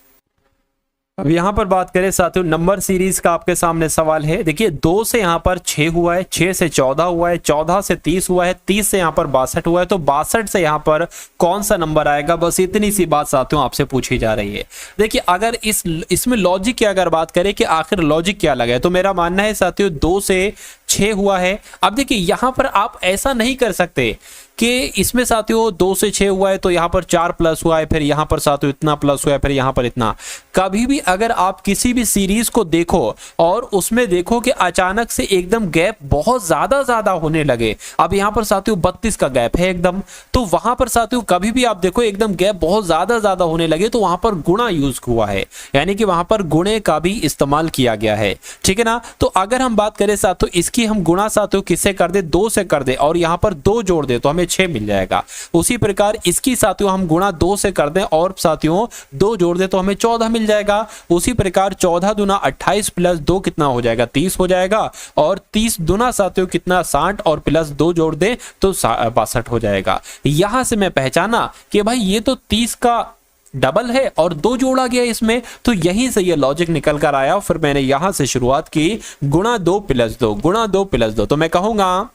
अब यहां पर बात करें साथियों नंबर सीरीज का आपके सामने सवाल है। देखिए 2 से यहां पर 6 हुआ है, 6 से 14 हुआ है, 14 से 30 हुआ है, 30 से यहां पर 62 हुआ है, तो 62 से यहां पर कौन सा नंबर आएगा, बस इतनी सी बात साथियों आपसे पूछी जा रही है। देखिए अगर इसमें लॉजिक की अगर बात करें कि आखिर लॉजिक क्या लगा है, तो मेरा मानना है साथियों 2 से 6 हुआ है। अब देखिए यहां पर आप ऐसा नहीं कर सकते कि इसमें साथियों 2 से 6 हुआ है तो यहां पर 4 प्लस हुआ है, फिर यहां पर साथियों इतना प्लस हुआ है, फिर यहां पर इतना। कभी भी अगर आप किसी भी सीरीज को देखो और उसमें देखो कि अचानक से एकदम गैप बहुत ज्यादा होने लगे, अब यहां पर साथियों 32 का गैप है एकदम, तो वहां पर साथियों कभी भी आप देखो एकदम गैप बहुत ज्यादा होने लगे तो वहां पर गुणा यूज हुआ है, यानी कि वहां पर गुणे का भी इस्तेमाल किया गया है, ठीक है ना। तो अगर हम बात करें साथियों इसकी इसकी हम गुणा साथियों किससे कर दे, 2 से कर दे और यहाँ पर 2 जोड़ दे तो हमें 6 मिल जाएगा। उसी प्रकार इसकी साथियों हम गुणा 2 से कर दें और साथियों 2 जोड़ दे तो हमें 14 मिल जाएगा। उसी प्रकार 14 दूना 28 प्लस 2 कितना हो जाएगा, 30 हो जाएगा। और 30 दूना साथियों कितना, 60 और प्लस 2 जोड़ दे तो 62 हो जाएगा। यहां से मैं पहचाना कि भाई ये तो 30 का डबल है और 2 जोड़ा गया इसमें, तो यहीं से ये लॉजिक निकल कर आया। फिर मैंने यहां से शुरुआत की गुणा 2 प्लस 2, गुणा 2 प्लस 2। तो मैं कहूंगा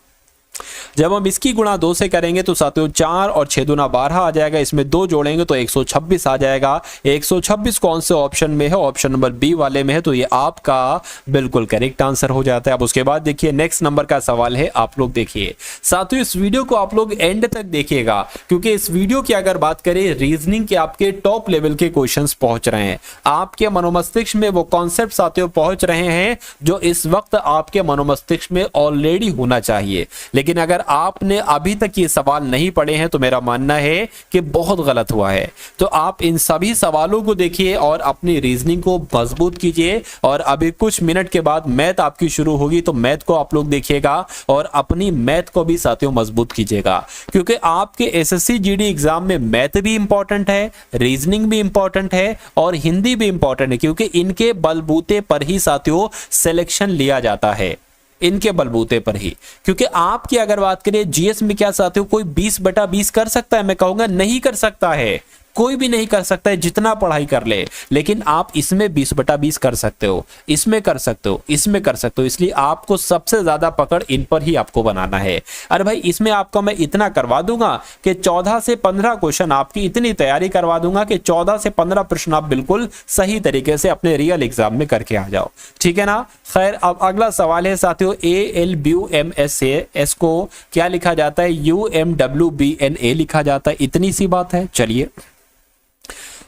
जब हम इसकी गुणा 2 से करेंगे तो साथियों 4 और 6 दूना 12 आ जाएगा, इसमें 2 जोड़ेंगे तो 126 आ जाएगा। 126 कौन से ऑप्शन में है, ऑप्शन नंबर बी वाले में है, तो ये आपका बिल्कुल करेक्ट आंसर हो जाता है। अब उसके बाद देखिए नेक्स्ट नंबर का सवाल है, आप लोग देखिए साथियों इस वीडियो को आप लोग एंड तक देखिएगा, क्योंकि इस वीडियो की अगर बात करें रीजनिंग के आपके टॉप लेवल के क्वेश्चंस पहुंच रहे हैं, आपके मनोमस्तिष्क में वो कॉन्सेप्ट साथियों पहुंच रहे हैं जो इस वक्त आपके मनोमस्तिष्क में ऑलरेडी होना चाहिए। लेकिन अगर आपने अभी तक ये सवाल नहीं पढ़े हैं तो मेरा मानना है कि बहुत गलत हुआ है। तो आप इन सभी सवालों को देखिए और अपनी रीजनिंग को मजबूत कीजिए। और अभी कुछ मिनट के बाद मैथ आपकी शुरू होगी, तो मैथ को आप लोग देखिएगा और अपनी मैथ को भी साथियों मजबूत कीजिएगा, क्योंकि आपके एसएससी जीडी एग्जाम में मैथ भी इंपॉर्टेंट है, रीजनिंग भी इंपॉर्टेंट है और हिंदी भी इंपॉर्टेंट है, क्योंकि इनके बलबूते पर ही साथियों सिलेक्शन लिया जाता है, इनके बलबूते पर ही। क्योंकि आपकी अगर बात करें जीएस में क्या साथियों कोई 20/20 कर सकता है, मैं कहूंगा नहीं कर सकता है, कोई भी नहीं कर सकता है जितना पढ़ाई कर ले। लेकिन आप इसमें 20/20 कर सकते हो, इसमें कर सकते हो, इसमें कर सकते हो, इसलिए आपको सबसे ज्यादा पकड़ इन पर ही आपको बनाना है। अरे भाई इसमें आपको मैं इतना करवा दूंगा कि 14 से 15 क्वेश्चन आपकी इतनी तैयारी करवा दूंगा कि 14 से 15 प्रश्न आप बिल्कुल सही तरीके से अपने रियल एग्जाम में करके आ जाओ, ठीक है ना। खैर अब अगला सवाल है साथियों ALBUMSAS को क्या लिखा जाता है, UMWBNA लिखा जाता है, इतनी सी बात है। चलिए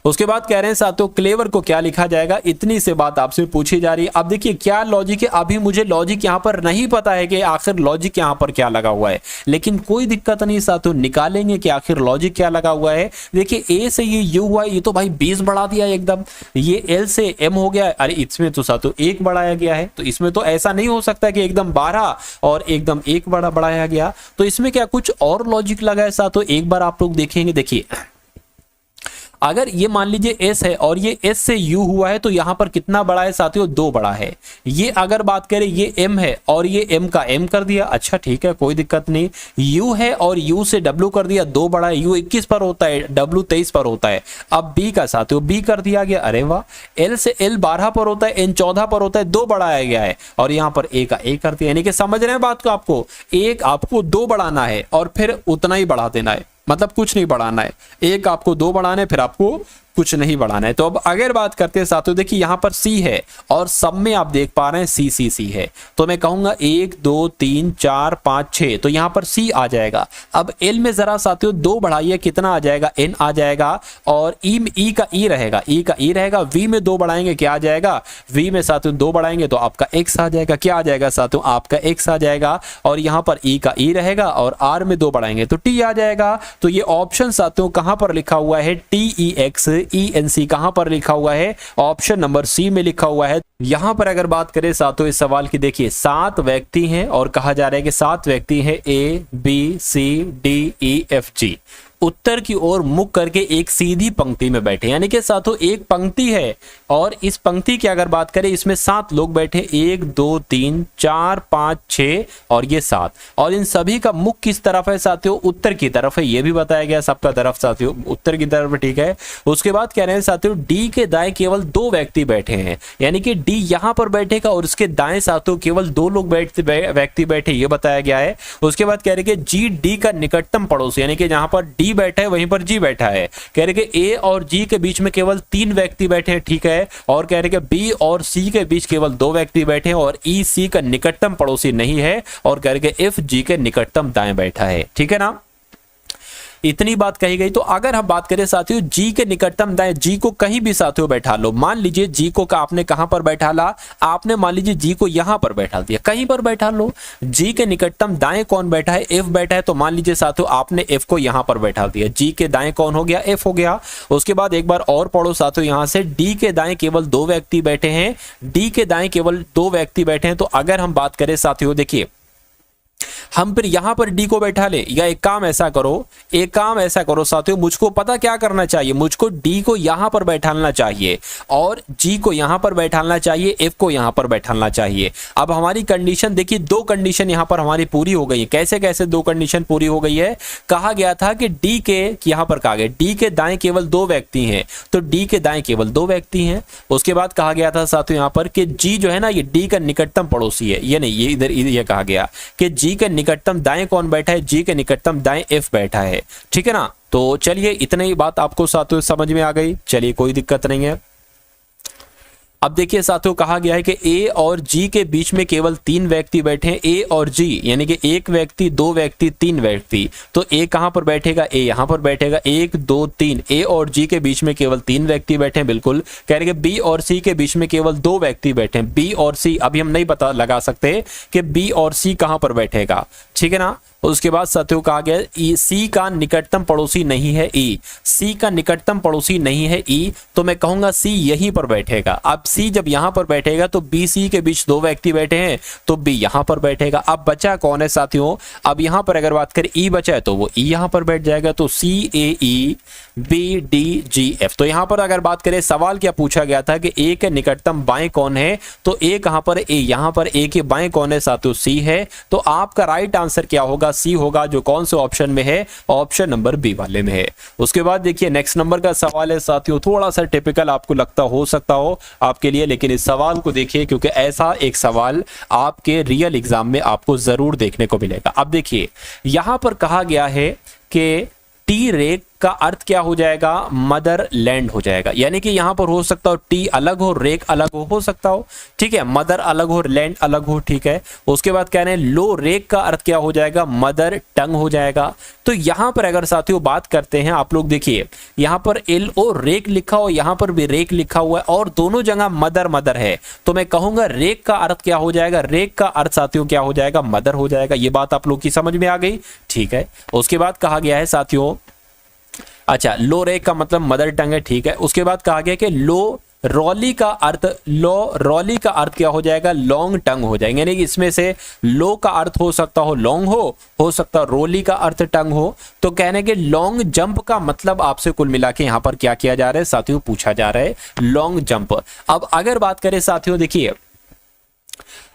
उसके बाद कह रहे हैं साथियों क्लेवर को क्या लिखा जाएगा, इतनी से बात आपसे पूछी जा रही है। अब देखिए क्या लॉजिक है, अभी मुझे लॉजिक यहां पर नहीं पता है कि आखिर लॉजिक यहां पर क्या लगा हुआ है, लेकिन कोई दिक्कत नहीं साथियों, निकालेंगे कि आखिर लॉजिक क्या लगा हुआ है। देखिए ए से ये यू हुआ, ये तो भाई 20 बढ़ा दिया एकदम, ये एल से एम हो गया, अरे इसमें तो साथियों 1 बढ़ाया गया है, तो इसमें तो ऐसा नहीं हो सकता कि एकदम 12 और एकदम 1 बढ़ाया गया, तो इसमें क्या कुछ और लॉजिक लगा है साथियों। एक बार आप लोग देखेंगे, देखिए अगर ये मान लीजिए एस है और ये एस से यू हुआ है तो यहां पर कितना बड़ा है साथियों, 2 बड़ा है। ये अगर बात करें ये एम है और ये एम का एम कर दिया, अच्छा ठीक है कोई दिक्कत नहीं। यू है और यू से डब्ल्यू कर दिया, 2 बड़ा है, यू 21 पर होता है, डब्ल्यू 23 पर होता है। अब बी का साथियों बी कर दिया गया, अरे वाह। एल से एल 12 पर होता है, एन 14 पर होता है, 2 बढ़ाया गया है और यहाँ पर ए का ए कर दिया, यानी कि समझ रहे हैं बात को, आपको एक आपको 2 बढ़ाना है और फिर उतना ही बढ़ा देना है, मतलब कुछ नहीं बढ़ाना है, एक आपको 2 बढ़ाना है फिर आपको कुछ नहीं बढ़ाना है। तो अब अगर बात करते हैं साथियों, देखिए यहां पर सी है और सब में आप देख पा रहे हैं सी सी सी है, तो मैं कहूंगा 1 2 3 4 5 6, तो यहां पर सी आ जाएगा। अब एल में जरा साथियों 2 बढ़ाइए, कितना आ जाएगा, एन आ जाएगा और ई का ई रहेगा, ई का ई रहेगा। वी में 2 बढ़ाएंगे क्या आ जाएगा, वी में साथियों 2 बढ़ाएंगे तो आपका एक्स आ जाएगा, क्या आ जाएगा साथियों, आपका एक्स आ जाएगा। और यहां पर ई का ई रहेगा और आर में 2 बढ़ाएंगे तो टी आ जाएगा। तो ये ऑप्शन साथियों कहां पर लिखा हुआ है, TEXENC कहां पर लिखा हुआ है, ऑप्शन नंबर सी में लिखा हुआ है। यहां पर अगर बात करें साथियों इस सवाल की, देखिए 7 व्यक्ति हैं और कहा जा रहा है कि 7 व्यक्ति हैं ABCDEFG, उत्तर की ओर मुख करके एक सीधी पंक्ति में बैठे, यानी कि साथियों एक पंक्ति है और इस पंक्ति की अगर बात करें इसमें 7 लोग बैठे, 1 2 3 4 5 6 और ये 7, और इन सभी का मुख किस तरफ है साथियों, उत्तर की तरफ है, ये भी बताया गया सबका तरफ साथियों उत्तर की तरफ, ठीक है। उसके बाद कह रहे हैं साथियों डी के दाएं केवल 2 व्यक्ति बैठे हैं, यानी कि डी यहां पर बैठेगा और उसके दाएं साथियों केवल 2 लोग व्यक्ति बैठे, ये बताया गया है। उसके बाद कह रहे कि जी डी का निकटतम पड़ोसी, यानी कि जहां पर डी बैठा है वहीं पर जी बैठा है। कह रहे कि ए और जी के बीच में केवल 3 व्यक्ति बैठे हैं, ठीक है। और कह रहे कि बी और सी के बीच केवल 2 व्यक्ति बैठे हैं और ई सी का निकटतम पड़ोसी नहीं है। और कह रहे कि एफ जी के निकटतम दाएं बैठा है, ठीक है ना। इतनी बात कही गई। तो अगर हम बात करें साथियों जी के निकटतम दाएं, जी को कहीं भी साथियों बैठा लो, मान लीजिए जी को आपने कहां पर बैठा ला, आपने मान लीजिए जी को यहां पर बैठा दिया, कहीं पर बैठा लो, जी के निकटतम दाएं कौन बैठा है, एफ बैठा है, तो मान लीजिए साथियों आपने एफ को यहां पर बैठा दिया, जी के दाएं कौन हो गया, एफ हो गया। उसके बाद एक बार और पढ़ो साथियों, यहां से डी के दाएं केवल 2 व्यक्ति बैठे हैं, डी के दाएं केवल 2 व्यक्ति बैठे हैं। तो अगर हम बात करें साथियों, देखिए हम फिर यहां पर डी को बैठा ले, या एक काम ऐसा करो साथियों, मुझको पता क्या करना चाहिए, मुझको डी को यहां पर बैठाना चाहिए और जी को यहां पर बैठाना चाहिए, एफ को यहां पर बैठाना चाहिए। अब हमारी कंडीशन देखिए, 2 कंडीशन यहां पर हमारी पूरी हो गई है। कैसे कैसे 2 कंडीशन पूरी हो गई है, कहा गया था कि डी के, यहां पर कहा गया डी के दाएं केवल 2 व्यक्ति हैं, तो डी के दाएं केवल 2 व्यक्ति हैं। उसके बाद कहा गया था साथियों यहां पर कि जी जो है ना ये डी का निकटतम पड़ोसी है, ये नहीं, ये इधर ये कहा गया कि जी के निकटतम दाएं कौन बैठा है, जी के निकटतम दाएं एफ बैठा है, ठीक है ना। तो चलिए इतनी ही बात आपको साथियों समझ में आ गई, चलिए कोई दिक्कत नहीं है। अब देखिए साथियों कहा गया है कि ए और जी के बीच में केवल 3 व्यक्ति बैठे हैं, ए और जी, यानी कि 1 व्यक्ति, 2 व्यक्ति, 3 व्यक्ति। तो ए कहां पर बैठेगा, ए यहां पर बैठेगा, 1 2 3, ए और जी के बीच में केवल 3 व्यक्ति बैठे हैं, बिल्कुल। कह रहे हैं बी और सी के बीच में केवल 2 व्यक्ति बैठे हैं, बी और सी, अभी हम नहीं पता लगा सकते कि बी और सी कहां पर बैठेगा, ठीक है ना। उसके बाद साथियों कहा गया ई, सी का निकटतम पड़ोसी नहीं है ई, सी का निकटतम पड़ोसी नहीं है ई, तो मैं कहूंगा सी यहीं पर बैठेगा। अब सी जब यहां पर बैठेगा तो बी सी के बीच 2 व्यक्ति बैठे हैं, तो बी यहां पर बैठेगा। अब बचा कौन है साथियों, अब यहां पर अगर बात करें ई बचा है तो वो ई यहां पर बैठ जाएगा, तो C A E B D G F. तो यहां पर अगर बात करें सवाल क्या पूछा गया था कि ए के निकटतम बाएं कौन है, तो ए कहां पर, ए यहां पर, ए के बाएं कौन है साथियों, सी है। तो आपका राइट आंसर क्या होगा, सी होगा, जो कौन से ऑप्शन में है, ऑप्शन नंबर बी वाले में है। उसके बाद देखिए नेक्स्ट नंबर का सवाल है साथियों, थोड़ा सा टिपिकल आपको लगता हो सकता हो आपके लिए, लेकिन इस सवाल को देखिए क्योंकि ऐसा एक सवाल आपके रियल एग्जाम में आपको जरूर देखने को मिलेगा। अब देखिए यहां पर कहा गया है कि टी रेक का अर्थ क्या हो जाएगा, मदर लैंड हो जाएगा, यानी कि यहां पर हो सकता हो टी अलग हो, रेक अलग हो सकता हो, ठीक है, मदर अलग हो, लैंड अलग हो, ठीक है। उसके बाद कह रहे हैं लो रेक का अर्थ क्या हो जाएगा, मदर टंग हो जाएगा। तो यहां पर अगर साथियों बात करते हैं, आप लोग देखिए यहां पर एल ओ रेक लिखा हो, यहां पर भी रेक लिखा हुआ है और दोनों जगह मदर मदर है, तो मैं कहूंगा रेक का अर्थ क्या हो जाएगा, रेक का अर्थ साथियों क्या हो जाएगा, मदर हो जाएगा। ये बात आप लोग की समझ में आ गई, ठीक है। उसके बाद कहा गया है साथियों, अच्छा लो रेक का मतलब मदर टंग है, ठीक है। उसके बाद कहा गया कि लो रॉली का अर्थ, लो रॉली का अर्थ क्या हो जाएगा, लॉन्ग टंग हो जाएंगे, यानी कि इसमें से लो का अर्थ हो सकता हो लॉन्ग हो सकता रोली का अर्थ टंग हो। तो कहने के लॉन्ग जंप का मतलब आपसे कुल मिला के यहां पर क्या किया जा रहा है साथियों, पूछा जा रहा है लॉन्ग जंप। अब अगर बात करें साथियों, देखिए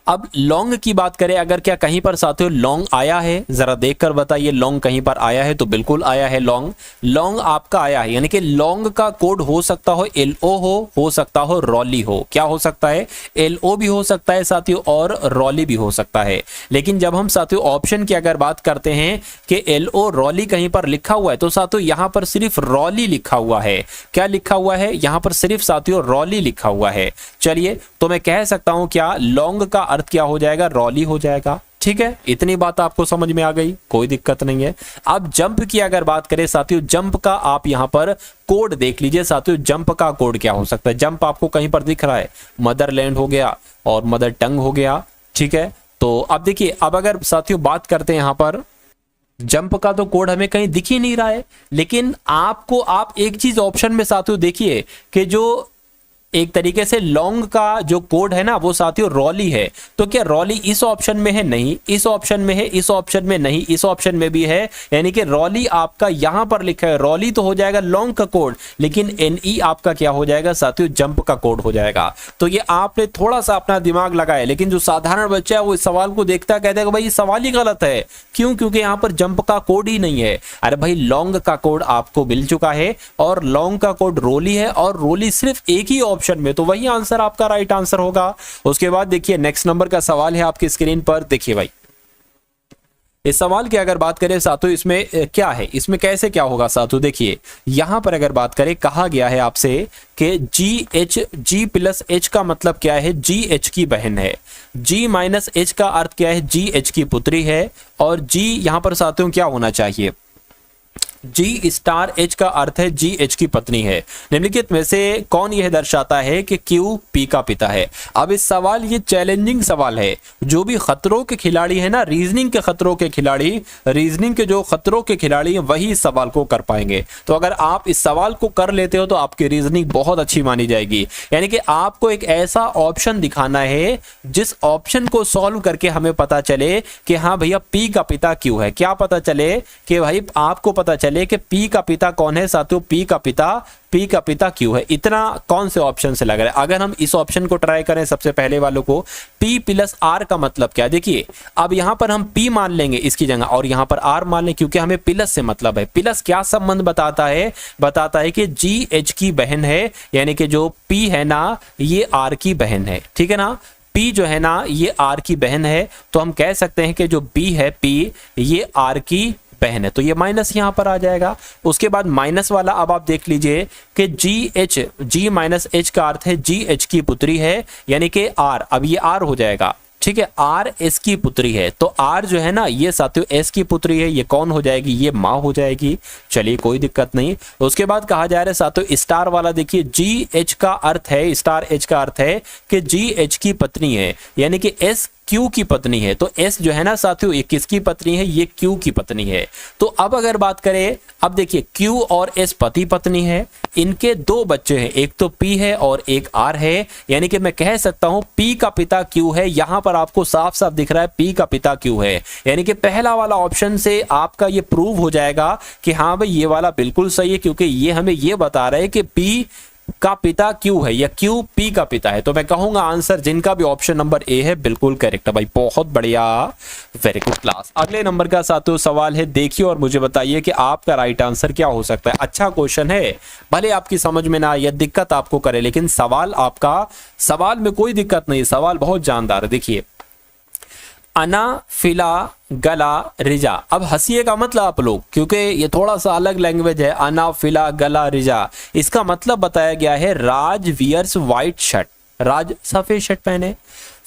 अब लॉन्ग की बात करें, अगर क्या कहीं पर साथियों लॉन्ग आया है, जरा देखकर बताइए लॉन्ग कहीं पर आया है, तो बिल्कुल आया है लॉन्ग आपका आया है, यानी कि लॉन्ग का कोड हो सकता हो LO हो सकता हो रॉली हो, क्या हो सकता है, LO भी हो सकता है साथियों और रॉली भी हो सकता है। लेकिन जब हम साथियों ऑप्शन की अगर बात करते हैं कि LO रॉली कहीं पर लिखा हुआ है, तो साथियों यहां पर सिर्फ रॉली लिखा हुआ है, क्या लिखा हुआ है, यहां पर सिर्फ साथियों रॉली लिखा हुआ है। चलिए तो मैं कह सकता हूं क्या लॉन्ग का अर्थ क्या हो जाएगा, रॉली हो जाएगा, ठीक है। इतनी बात आपको समझ में आ गई, कोई दिक्कत नहीं है। अब जंप की अगर बात करें साथियों, जंप का आप यहां पर कोड देख लीजिए साथियों, जंप का कोड क्या हो सकता है, जंप आपको कहीं पर दिख रहा है, मदरलैंड हो गया और मदर टंग हो गया, ठीक है। तो अब देखिए, अब अगर साथियों बात करते हैं यहां पर जंप का, तो कोड हमें कहीं दिख ही नहीं रहा है, लेकिन आपको आप एक चीज ऑप्शन में साथियों देखिए कि जो एक तरीके से लॉन्ग का जो कोड है ना वो साथियों रॉली है। तो क्या रॉली इस ऑप्शन में है, नहीं, इस ऑप्शन में है, इस ऑप्शन में नहीं, इस ऑप्शन में भी है, यानी कि रॉली आपका यहां पर लिखा है, रॉली तो हो जाएगा लॉन्ग का कोड, लेकिन NE आपका क्या हो जाएगा साथियों, जंप का कोड हो जाएगा। तो ये आपने थोड़ा सा अपना दिमाग लगाया, लेकिन जो साधारण बच्चा है वो इस सवाल को देखता कहता है कि भाई ये सवाल ही गलत है, क्यों, क्योंकि यहां पर जंप का कोड ही नहीं है। अरे भाई लॉन्ग का कोड आपको मिल चुका है और लॉन्ग का कोड रोली है और रोली सिर्फ एक ही ऑप्शन में, तो वही आंसर आपका राइट आंसर होगा। उसके बाद देखिए नेक्स्ट नंबर का सवाल है आपकी स्क्रीन पर, देखिए भाई इस सवाल की अगर बात करें साथियों, इसमें क्या है, इसमें कैसे क्या होगा साथियों, देखिए यहां पर अगर बात करें, कहा गया है आपसे कि G प्लस H का मतलब क्या है, GH की बहन है, G माइनस H का अर्थ क्या है, GH की पुत्री है, और G यहां पर साथियों क्या होना चाहिए, जी स्टार एच का अर्थ है जी एच की पत्नी है। निम्नलिखित में से कौन यह दर्शाता है कि क्यू पी का पिता है। अब इस सवाल, ये चैलेंजिंग सवाल है। जो भी खतरों के खिलाड़ी है ना, रीजनिंग के खतरों के खिलाड़ी, रीजनिंग के जो खतरों के खिलाड़ी हैं वही इस सवाल को कर पाएंगे। तो अगर आप इस सवाल को कर लेते हो तो आपकी रीजनिंग बहुत अच्छी मानी जाएगी। यानी कि आपको एक ऐसा ऑप्शन दिखाना है जिस ऑप्शन को सॉल्व करके हमें पता चले कि हाँ भैया पी का पिता क्यों है। क्या पता चले कि भाई आपको पता चले कि पी का पिता कौन है साथियों, पी का पिता क्यों है। इतना कौन से ऑप्शन से लग रहा है। अगर हम इस ऑप्शन को ट्राई करें, सबसे पहले वालों को, P प्लस आर का मतलब क्या, देखिए अब यहां पर हम P मान लेंगे इसकी जगह और यहां पर R मान लें, क्योंकि हमें प्लस से मतलब है। प्लस क्या संबंध बताता है, बताता है कि जी एच की बहन है, यानी कि जो P है ना ये R की बहन है, ठीक है ना। P जो है ना ये R की बहन है, तो हम कह सकते हैं कि जो B है P ये R की बहन है, तो ये माइनस यहां पर आ जाएगा। उसके बाद माइनस वाला अब आप देख लीजिए कि जी माइनस एच का अर्थ है जी एच की पुत्री है, यानी कि R, अब ये R हो जाएगा, ठीक है। R एस की पुत्री है, तो R जो है ना ये साथियों एस की पुत्री है, ये कौन हो जाएगी, ये माँ हो जाएगी। चलिए कोई दिक्कत नहीं। उसके बाद कहा जा रहा है साथियों स्टार वाला, देखिए जी एच का अर्थ है, स्टार एच का अर्थ है कि जी एच की पत्नी है, यानी कि एस क्यू की पत्नी है। तो एस जो है ना साथियों ये किसकी पत्नी है, ये क्यू की पत्नी है। तो अब अगर बात करें, अब देखिए क्यू और एस पति पत्नी है, इनके दो बच्चे हैं, एक तो पी है और एक आर है, यानी कि मैं कह सकता हूं पी का पिता क्यू है। यहां पर आपको साफ साफ दिख रहा है पी का पिता क्यू है, यानी कि पहला वाला ऑप्शन से आपका ये प्रूव हो जाएगा कि हाँ भाई ये वाला बिल्कुल सही है, क्योंकि ये हमें ये बता रहा है कि पी का पिता क्यू है या क्यू पी का पिता है। तो मैं कहूंगा आंसर जिनका भी ऑप्शन नंबर ए है बिल्कुल करेक्ट है भाई, बहुत बढ़िया, वेरी गुड क्लास। अगले नंबर का साथियों सवाल है, देखिए और मुझे बताइए कि आपका राइट आंसर क्या हो सकता है। अच्छा क्वेश्चन है, भले आपकी समझ में ना आए, दिक्कत आपको करे, लेकिन सवाल आपका, सवाल में कोई दिक्कत नहीं, सवाल बहुत जानदार है। देखिए अना फिला गला रिजा। अब हंसिएगा मतलब आप लोग, क्योंकि ये थोड़ा सा अलग लैंग्वेज है। अना फिला गला रिजा, इसका मतलब बताया गया है राज वियर्स व्हाइट शर्ट, राज सफेद शर्ट पहने।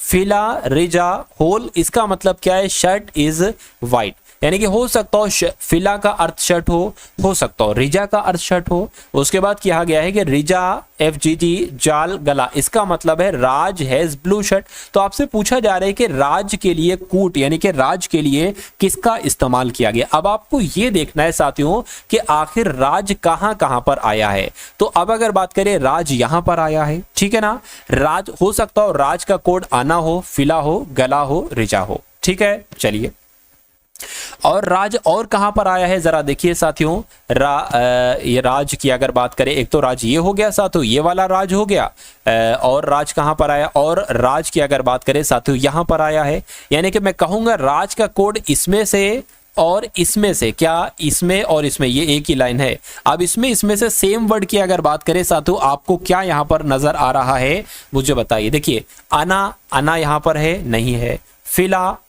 फिला रिजा होल, इसका मतलब क्या है, शर्ट इज व्हाइट, यानी कि हो सकता हो फिला का अर्थ शर्ट हो सकता हो रिजा का अर्थ शर्ट हो। उसके बाद कहा गया है कि रिजा FGG जाल गला, इसका मतलब है राज हैज ब्लू शर्ट। तो आपसे पूछा जा रहा है कि राज के लिए कूट, यानी कि राज के लिए किसका इस्तेमाल किया गया। अब आपको ये देखना है साथियों कि आखिर राज कहां कहां पर आया है। तो अब अगर बात करें, राज यहां पर आया है, ठीक है ना। राज हो सकता हो राज का कोड आना हो, फिला हो, गला हो, रिजा हो, ठीक है। चलिए, और राज और कहां पर आया है जरा देखिए साथियों। ये राज की अगर बात करें, एक तो राज ये हो गया साथियों, ये वाला राज हो गया, और राज कहां पर आया, और राज की अगर बात करें साथियों यहां पर आया है। यानी कि मैं कहूंगा राज का कोड इसमें से और इसमें से, क्या इसमें और इसमें, ये एक ही लाइन है। अब इसमें से सेम वर्ड की अगर बात करें साथियों, आपको क्या यहां पर नजर आ रहा है मुझे बताइए। देखिए अना यहां पर है, नहीं है।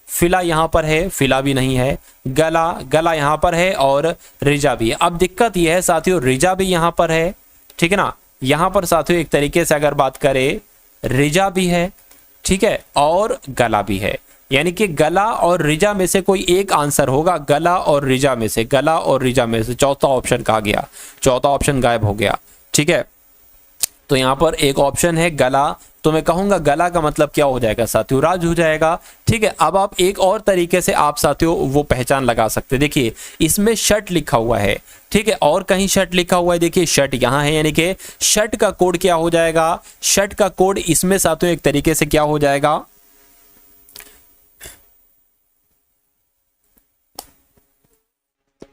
फिला यहां पर है, फिला भी नहीं है। गला यहां पर है, और रिजा भी है। अब दिक्कत यह है साथियों, रिजा भी यहां पर है, ठीक है ना। यहां पर साथियों एक तरीके से अगर बात करें, रिजा भी है, ठीक है, और गला भी है। यानी कि गला और रिजा में से कोई एक आंसर होगा, गला और रिजा में से, गला और रिजा में से। चौथा ऑप्शन कहा गया, चौथा ऑप्शन गायब हो गया, ठीक है। तो यहां पर एक ऑप्शन है गला, तो मैं कहूंगा गला का मतलब क्या हो जाएगा साथियों, राज हो जाएगा, ठीक है। अब आप एक और तरीके से आप साथियों वो पहचान लगा सकते हैं। देखिए इसमें शर्ट लिखा हुआ है, ठीक है, और कहीं शर्ट लिखा हुआ है, देखिए शर्ट यहां है, यानी कि शर्ट का कोड क्या हो जाएगा, शर्ट का कोड इसमें साथियों एक तरीके से क्या हो जाएगा,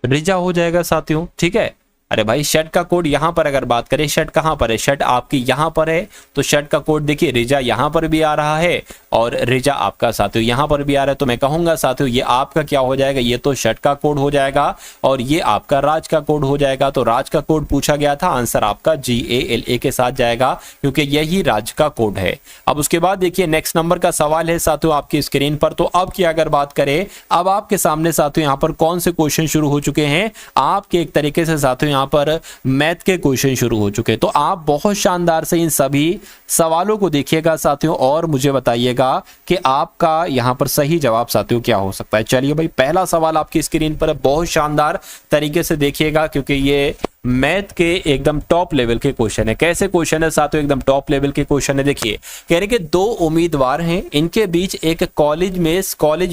रिजा हो जाएगा साथियों, ठीक है। अरे भाई शर्ट का कोड यहां पर अगर बात करें, शर्ट कहां पर है, शर्ट आपकी यहां पर है, तो शर्ट का कोड देखिए रिजा यहां पर भी आ रहा है और रिजा आपका साथियों यहां पर भी आ रहा है। तो मैं कहूंगा साथियों ये आपका क्या हो जाएगा, ये तो शर्ट का कोड हो जाएगा और ये आपका राज का कोड हो जाएगा। तो राज का कोड पूछा गया था, आंसर आपका GALA के साथ जाएगा, क्योंकि यही राज का कोड है। अब उसके बाद देखिए नेक्स्ट नंबर का सवाल है साथियों आपकी स्क्रीन पर। तो अब की अगर बात करें, अब आपके सामने साथियों यहाँ पर कौन से क्वेश्चन शुरू हो चुके हैं, आपके एक तरीके से साथियों यहाँ पर मैथ के क्वेश्चन शुरू हो चुके हैं। तो आप बहुत शानदार से इन सभी सवालों को देखिएगा साथियों और मुझे बताइएगा कि आपका यहाँ पर सही जवाब साथियों क्या हो सकता है। चलिए भाई, पहला सवाल आपकी स्क्रीन पर बहुत शानदार तरीके से देखिएगा क्योंकि ये मैथ के एकदम टॉप लेवल के क्वेश्चन है। कैसे क्वेश्चन है साथियों? एकदम टॉप लेवल के क्वेश्चन है। देखिए, कह रहे कि दो उम्मीदवार हैं, इनके बीच एक कॉलेज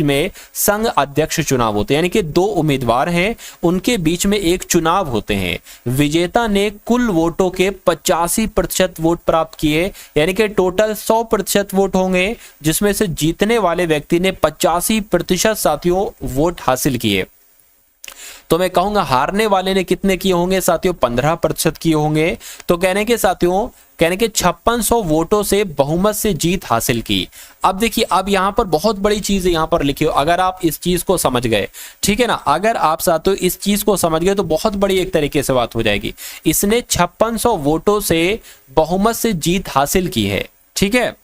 में संघ अध्यक्ष चुनाव होते हैं। यानी कि दो उम्मीदवार हैं, उनके बीच में एक चुनाव होते हैं। विजेता ने कुल वोटों के 85% वोट प्राप्त किए, यानी कि टोटल 100% वोट होंगे, जिसमें से जीतने वाले व्यक्ति ने 85% साथियों वोट हासिल किए। तो मैं कहूंगा हारने वाले ने कितने किए होंगे साथियों? 15% किए होंगे। तो कहने के 5600 वोटों से बहुमत से जीत हासिल की। अब देखिए, अब यहां पर बहुत बड़ी चीज यहां पर लिखी हो, अगर आप इस चीज को समझ गए, ठीक है ना, अगर आप साथियों इस चीज को समझ गए तो बहुत बड़ी एक तरीके से बात हो जाएगी। इसने 5600 वोटों से बहुमत से जीत हासिल की है, ठीक है।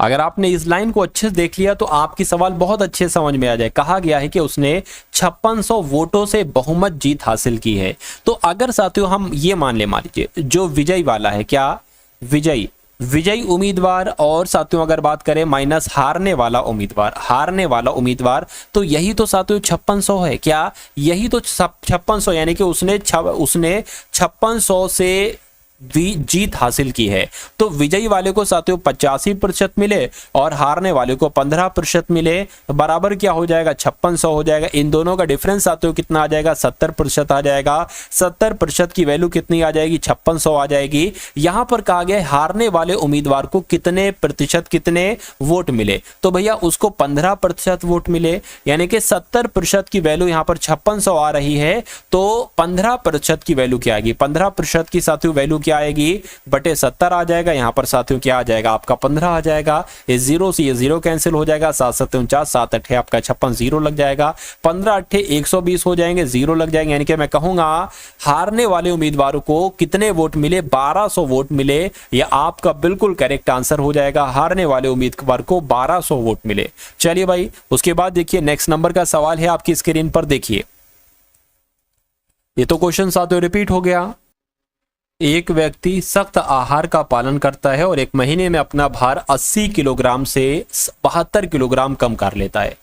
अगर आपने इस लाइन को अच्छे से देख लिया तो आपकी सवाल बहुत अच्छे से समझ में आ जाए। कहा गया है कि उसने 5600 वोटों से बहुमत जीत हासिल की है। तो अगर साथियों हम ये मान लीजिए जो विजयी वाला है, क्या विजयी उम्मीदवार, और साथियों अगर बात करें माइनस हारने वाला उम्मीदवार, तो यही तो साथियों 5600 है। क्या यही तो 5600, यानी कि उसने 5600 से जीत हासिल की है। तो विजयी वाले को साथियों 85% मिले और हारने वाले को 15% मिले, बराबर क्या हो जाएगा? 5600 हो जाएगा। इन दोनों का डिफरेंस साथियों कितना आ जाएगा? 70% आ जाएगा। 70% की वैल्यू कितनी आ जाएगी? 5600 आ जाएगी। यहां पर कहा गया हारने वाले उम्मीदवार को कितने वोट मिले? तो भैया उसको 15% वोट मिले, यानी कि 70% की वैल्यू यहां पर 5600 आ रही है। तो 15% की वैल्यू क्या आएगी? 15% की साथियों वैल्यू क्या आएगी? बटे 70 आ जाएगा। यहां पर साथियों क्या आ जाएगा? आपका 15 आ जाएगा। ये जीरो से ये जीरो कैंसिल हो जाएगा। 7 7 49, 7 8 आपका 56, जीरो लग जाएगा। 15 8 120 हो जाएंगे, जीरो लग जाएंगे। यानी कि मैं कहूंगा हारने वाले उम्मीदवारों को कितने वोट मिले? 1200 वोट मिले। यह आपका बिल्कुल करेक्ट आंसर हो जाएगा। हारने वाले उम्मीदवार को 1200 वोट मिले। चलिए भाई, उसके बाद देखिए नेक्स्ट नंबर का सवाल है आपकी स्क्रीन पर। देखिए, ये तो क्वेश्चन साथियों रिपीट हो गया। एक व्यक्ति सख्त आहार का पालन करता है और एक महीने में अपना भार 80 किलोग्राम से 72 किलोग्राम कम कर लेता है।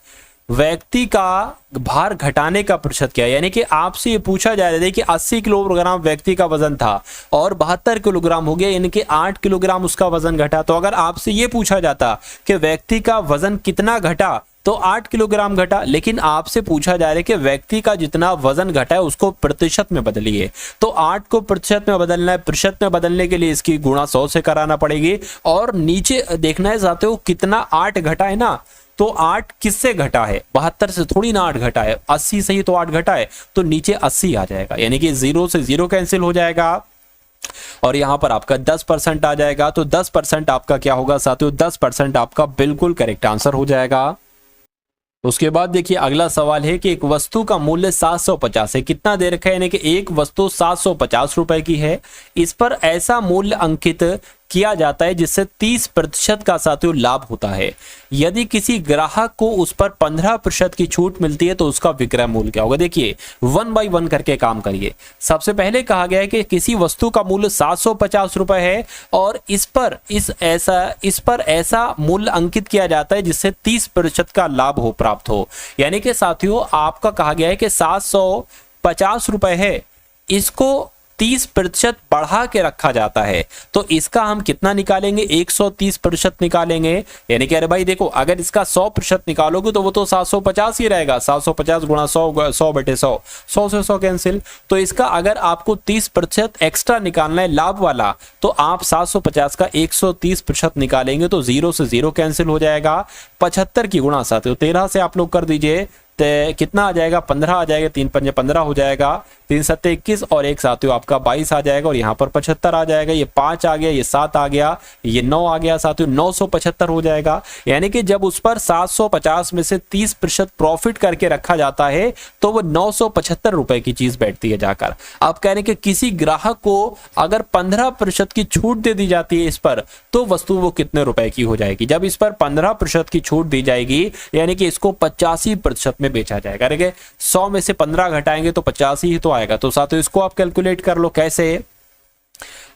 व्यक्ति का भार घटाने का प्रतिशत क्या है? यानी कि आपसे ये पूछा जा रहा है कि 80 किलोग्राम व्यक्ति का वजन था और 72 किलोग्राम हो गया, यानी कि 8 किलोग्राम उसका वजन घटा। तो अगर आपसे ये पूछा जाता कि व्यक्ति का वजन कितना घटा, तो 8 किलोग्राम घटा। लेकिन आपसे पूछा जा रहा है कि व्यक्ति का जितना वजन घटा है उसको प्रतिशत में बदलिए। तो 8 को प्रतिशत में बदलना है। प्रतिशत में बदलने के लिए इसकी गुणा 100 से कराना पड़ेगी और नीचे देखना है साथियों कितना 8 घटा है ना। तो 8 किससे घटा है? 72 से थोड़ी ना 8 घटा है, 80 से ही तो 8 घटा है। तो नीचे 80 आ जाएगा, यानी कि जीरो से जीरो कैंसिल हो जाएगा और यहां पर आपका 10% आ जाएगा। तो 10% आपका क्या होगा साथियों? 10% आपका बिल्कुल करेक्ट आंसर हो जाएगा। उसके बाद देखिए अगला सवाल है कि एक वस्तु का मूल्य 750 है। कितना दे रखा है? यानी कि एक वस्तु 750 रुपए की है। इस पर ऐसा मूल्य अंकित किया जाता है जिससे 30% का साथियों लाभ होता है। यदि किसी ग्राहक को उस पर 15% की छूट मिलती है तो उसका विक्रय मूल्य क्या होगा? देखिए 1 बाय 1 करके काम करिए। सबसे पहले कहा गया है कि किसी वस्तु का मूल्य 750 रुपए है और इस पर ऐसा मूल्य अंकित किया जाता है जिससे 30% का लाभ हो प्राप्त हो। यानी कि साथियों आपका कहा गया है कि 750 रुपए है, इसको 30% बढ़ा के रखा जाता है। तो इसका हम कितना निकालेंगे? 130% निकालेंगे। यानी कि अरे भाई देखो, अगर इसका 100% निकालोगे तो वो तो 750 ही रहेगा। 750 गुणा 100, 100 बटे 100, 100 से 100 कैंसिल। तो इसका अगर आपको 30% एक्स्ट्रा निकालना है लाभ वाला, तो आप 750 का 130% निकालेंगे तो जीरो से जीरो कैंसिल हो जाएगा। 75 की गुणा साथियों 13 से आप लोग कर दीजिए तो कितना आ जाएगा? 15 आ जाएगा। 3 पंजे 15 हो जाएगा। 3 सत्ते 21 और एक साथियों आपका 22 आ जाएगा और यहाँ पर 75 आ जाएगा। ये 5 आ गया, ये 7 आ गया, ये 9 आ गया साथियों, 975 हो जाएगा। यानी कि जब उस पर 750 में से 30% प्रॉफिट करके रखा जाता है तो वो 975 रुपए की चीज बैठती है जाकर। आप कह रहे हैं कि किसी ग्राहक को अगर 15% की छूट दे दी जाती है इस पर, तो वस्तु वो कितने रुपए की हो जाएगी? जब इस पर 15% की छूट दी जाएगी यानी कि इसको 85% में बेचा जाएगा। 100 में से 15 घटाएंगे तो 85 ही तो आएगा। तो साथियों इसको आप कैलकुलेट कर लो कैसे,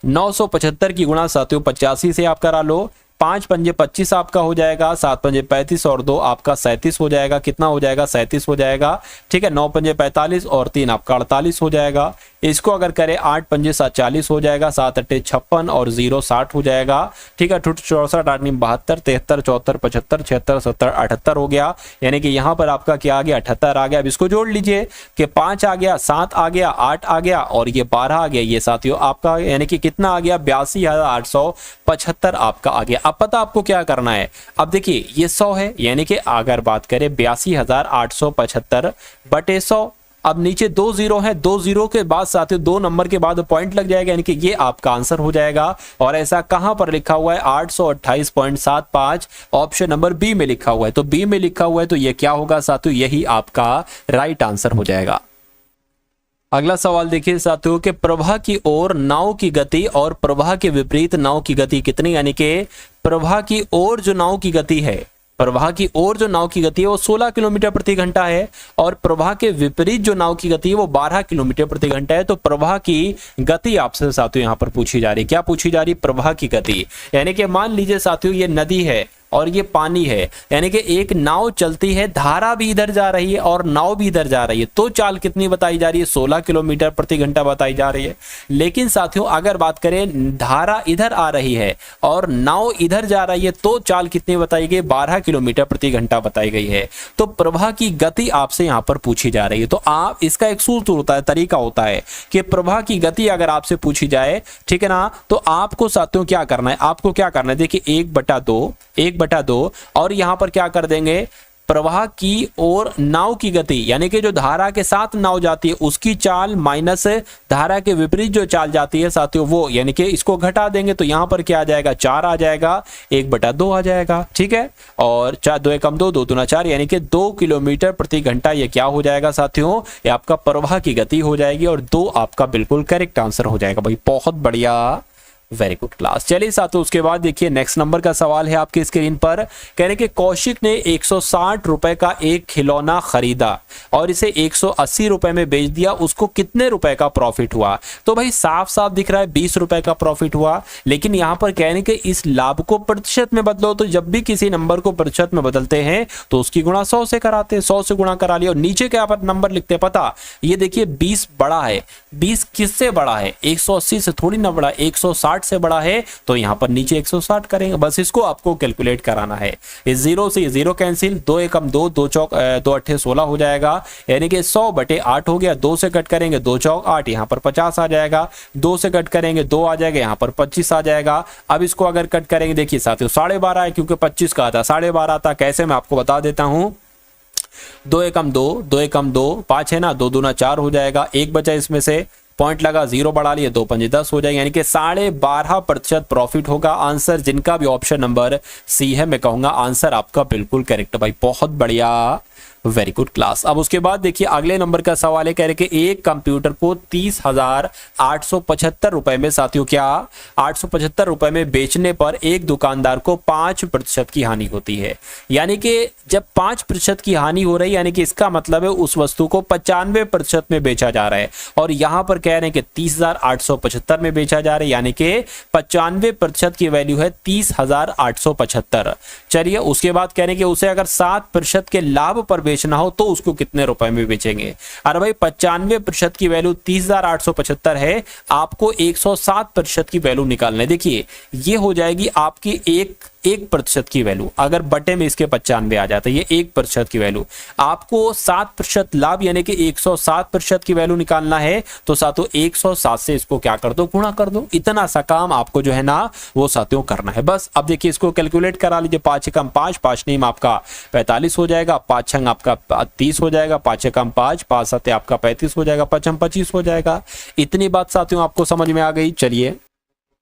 975 की गुणा साथियों 85 से आप करा लो। 5 पंजे 25 आपका हो जाएगा, 7 पंजे 35 और 2 आपका 37 हो जाएगा। कितना हो जाएगा? 37 हो जाएगा। ठीक है, 9 पंजे 45 और 3 आपका 48 हो जाएगा। इसको अगर करें 8 पंजे 7 40 हो जाएगा, 7 अट्ठे 56 और 0 60 हो जाएगा। ठीक है, 64 8 9 72 73 74 75 76 70 78 हो गया। यानी कि यहाँ पर आपका क्या आ गया? 78 आ गया। अब इसको जोड़ लीजिए कि 5 आ गया, 7 आ गया, 8 आ गया और ये 12 आ गया। ये साथियों आपका यानी कि कितना आ गया? 82,875 आपका आ गया। अब पता आपको क्या करना है। अब देखिए ये 100 है, यानी कि अगर बात करें 82,875 बटे 100, अब नीचे 2 जीरो है, 2 जीरो के बाद साथियों 2 नंबर के बाद पॉइंट लग जाएगा, यानी कि ये आपका आंसर हो जाएगा। और ऐसा कहां पर लिखा हुआ है? 828.75 ऑप्शन नंबर बी में लिखा हुआ है। तो बी में लिखा हुआ है तो ये क्या होगा साथियों? यही आपका राइट आंसर हो जाएगा। अगला सवाल देखिए साथियों कि प्रवाह की ओर नाव की गति और प्रवाह के विपरीत नाव की गति कितनी? यानी कि प्रवाह की ओर जो नाव की गति है, प्रवाह की ओर जो नाव की गति है वो 16 किलोमीटर प्रति घंटा है और प्रवाह के विपरीत जो नाव की गति है वो 12 किलोमीटर प्रति घंटा है। तो प्रवाह की गति आपसे साथियों यहां पर पूछी जा रही है। क्या पूछी जा रही है? प्रवाह की गति। यानी कि मान लीजिए साथियों ये नदी है और ये पानी है, यानी कि एक नाव चलती है, धारा भी इधर जा रही है और नाव भी इधर जा रही है, तो चाल कितनी बताई जा रही है? 16 किलोमीटर प्रति घंटा बताई जा रही है। लेकिन साथियों अगर बात करें धारा इधर आ रही है और नाव इधर जा रही है तो चाल कितनी बताई गई? 12 किलोमीटर प्रति घंटा बताई गई है। तो प्रवाह की गति आपसे यहां पर पूछी जा रही है। तो आप इसका एक सूत्र होता है, तरीका होता है कि प्रवाह की गति अगर आपसे पूछी जाए, ठीक है ना, तो आपको साथियों क्या करना है? आपको क्या करना है? देखिए 1/2 और यहां पर क्या कर देंगे? प्रवाह की ओर नाव की गति यानी कि जो धारा के साथ नाव जाती है उसकी चाल माइनस धारा के विपरीत जो चाल जाती है साथियों वो, यानी कि इसको घटा देंगे तो यहां पर क्या आ जाएगा? 4 आ जाएगा, 1/2 आ जाएगा। ठीक है, और 4 2 एकम 2 2 दूना 4 यानी कि 2 किलोमीटर प्रति घंटा ये क्या हो जाएगा साथियों? ये आपका प्रवाह की गति हो जाएगी और 2 आपका बिल्कुल करेक्ट आंसर हो जाएगा। भाई बहुत बढ़िया, वेरी गुड क्लास। चलिए साथियों उसके बाद देखिए नेक्स्ट नंबर का सवाल है आपकी स्क्रीन पर। कह रहे कि कौशिक ने 160 रुपए का एक खिलौना खरीदा और इसे 180 रुपए में बेच दिया, उसको कितने रुपए का प्रॉफिट हुआ? तो भाई साफ साफ दिख रहा है 20 रुपए का प्रॉफिट हुआ। लेकिन यहां पर कह रहे कि इस लाभ को प्रतिशत में बदलो, तो जब भी किसी नंबर को प्रतिशत में बदलते हैं तो उसकी गुणा 100 से कराते हैं, 100 से गुणा करा लिया और नीचे क्या पर नंबर लिखते हैं पता? ये देखिए 20 बड़ा है, 20 किससे बड़ा है? 180 से थोड़ी ना बड़ा, 160 से बड़ा है, तो यहां पर नीचे 160 करेंगे। बस इसको आपको कैलकुलेट कराना है। इस 0 से 0 कैंसिल, 2 एकम 2 2 चौक 2 अट्ठे 16 हो जाएगा, यानी कि 100/8 हो गया। 2 से कट करेंगे 2 चौक 8, यहां पर 50 आ जाएगा। 2 से कट करेंगे 2 आ जाएगा, यहां पर 25 आ जाएगा। अब इसको अगर कट करेंगे देखिए साथियों 12.5 है क्योंकि 25 का था, 12.5 था। कैसे मैं आपको बता देता हूं। 2 एकम 2 2 एकम 2 5 है ना, 2 दूना 4 हो जाएगा। एक बचा इसमें से, पॉइंट लगा, 0 बढ़ा लिए, 2 पंजे 10 हो जाएगा, यानी कि 12.5% प्रॉफिट होगा। आंसर जिनका भी ऑप्शन नंबर सी है, मैं कहूंगा आंसर आपका बिल्कुल करेक्ट। भाई बहुत बढ़िया, वेरी गुड क्लास। अब उसके बाद देखिए अगले नंबर का सवाल है, कह रहे कि एक कंप्यूटर को 30,875 रुपए में साथियों क्या 875 रुपए में बेचने पर एक दुकानदार को 5% की हानि होती है। यानी कि जब 5% की हानि हो रही है, यानी कि इसका मतलब है उस वस्तु को 95% में बेचा जा रहा है और यहां पर कह रहे हैं कि 30,875 में बेचा जा रहा है, यानी कि 95% की वैल्यू है 30,875। चलिए उसके बाद कह रहे हैं कि उसे अगर 7% के लाभ पर बेचना हो तो उसको कितने रुपए में बेचेंगे? अरे भाई 95% की वैल्यू 30,875 है, आपको 107% की वैल्यू निकालना है। देखिए ये हो जाएगी आपकी एक 1% की वैल्यू, अगर बटे में इसके 95 आ जाता है, ये 1% की वैल्यू। आपको 7% लाभ यानी कि 107% की वैल्यू निकालना है, तो साथियों 107 से इसको क्या कर दो, गुणा कर दो। इतना सा काम आपको जो है ना वो साथियों करना है बस। अब देखिए इसको कैलकुलेट करा लीजिए, 5 कम 5, 5 नीम आपका 45 हो जाएगा, 5 छंग आपका 30 हो जाएगा, 5 कम 5, 5 सत्ते आपका 35 हो जाएगा, 5 25 हो जाएगा। इतनी बात साथियों आपको समझ में आ गई। चलिए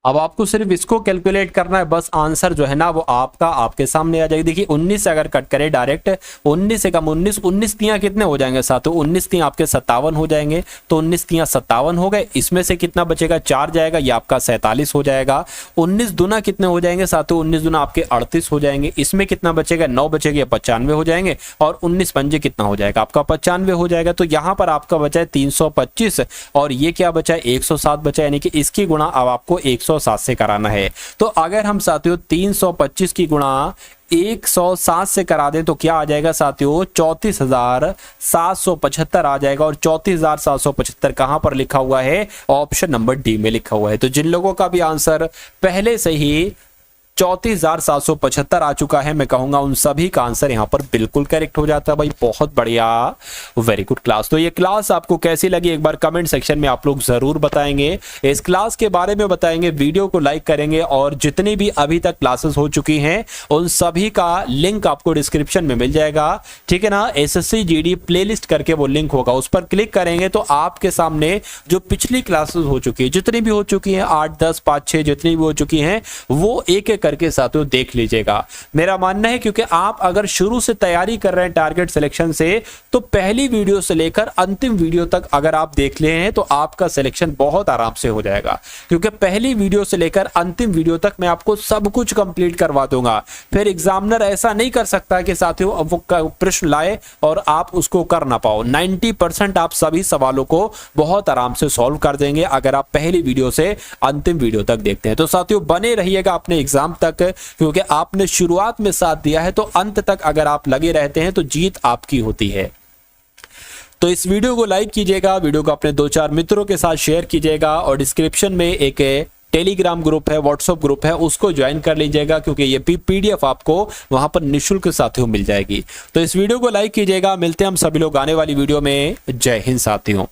अब आपको सिर्फ इसको कैलकुलेट करना है बस, आंसर जो है ना वो आपका आपके सामने आ जाएगी। देखिए 19 से अगर कट करें डायरेक्ट, 19 से कम 19, 19 तियां कितने हो जाएंगे साथियों, 19 तियां आपके 57 हो जाएंगे, तो 19 तियां 57 हो गए। इसमें से कितना बचेगा, 4 जाएगा, ये आपका 47 हो जाएगा। 19 दुना कितने हो जाएंगे साथियों, 19 दुना आपके 38 हो जाएंगे। इसमें कितना बचेगा, 9 बचेगा, 95 हो जाएंगे, और 19 पंजे कितना हो जाएगा आपका 95 हो जाएगा। तो यहाँ पर आपका बचा है 325 और ये क्या बचा है 107 बचा, यानी कि इसकी गुणा अब आपको 107 से कराना है। तो अगर हम साथियों 325 की गुणा 107 से करा दें तो क्या आ जाएगा साथियों, 34,775 आ जाएगा। और 34,775 कहां पर लिखा हुआ है, ऑप्शन नंबर डी में लिखा हुआ है। तो जिन लोगों का भी आंसर पहले से ही 34,775 आ चुका है, मैं कहूंगा उन सभी का आंसर यहां पर बिल्कुल करेक्ट हो जाता है भाई। बहुत बढ़िया, वेरी गुड क्लास। तो ये क्लास आपको कैसी लगी एक बार कमेंट सेक्शन में आप लोग जरूर बताएंगे। इस क्लास के बारे में बताएंगे, वीडियो को लाइक करेंगे, और जितनी भी अभी तक क्लासेस हो चुकी हैं उन सभी का लिंक आपको डिस्क्रिप्शन में मिल जाएगा, ठीक है ना। SSC GD प्लेलिस्ट करके वो लिंक होगा, उस पर क्लिक करेंगे तो आपके सामने जो पिछली क्लासेस हो चुकी है, जितनी भी हो चुकी हैं 8 10 5 6 जितनी भी हो चुकी हैं, वो एक एक करके साथियों देख लीजिएगा। मेरा मानना है क्योंकि आप अगर शुरू से तैयारी कर रहे हैं टारगेट सिलेक्शन से, तो पहली वीडियो से लेकर अंतिम वीडियो तक अगर आप देख ले हैं तो आपका सिलेक्शन बहुत आराम से हो जाएगा। क्योंकि पहली वीडियो से लेकर अंतिम वीडियो तक मैं आपको सब कुछ कंप्लीट करवा दूंगा। फिर एग्जामिनर ऐसा नहीं कर सकता कि साथियों अब वो प्रश्न लाए और आप उसको कर ना पाओ। 90% आप सभी सवालों को बहुत आराम से सॉल्व कर देंगे अगर आप पहली वीडियो से अंतिम वीडियो तक देखते हैं। तो साथियों बने रहिएगा अपने एग्जाम तक, क्योंकि आपने शुरुआत में साथ दिया है तो अंत तक अगर आप लगे रहते हैं तो जीत आपकी होती है। तो इस वीडियो को लाइक कीजिएगा, वीडियो को अपने 2-4 मित्रों के साथ शेयर कीजिएगा, और डिस्क्रिप्शन में एक टेलीग्राम ग्रुप है, व्हाट्सएप ग्रुप है, उसको ज्वाइन कर लीजिएगा, क्योंकि ये PDF आपको वहां पर निःशुल्क साथियों मिल जाएगी। तो इस वीडियो को लाइक कीजिएगा। मिलते हैं हम सभी लोग आने वाली वीडियो में। जय हिंद साथियों।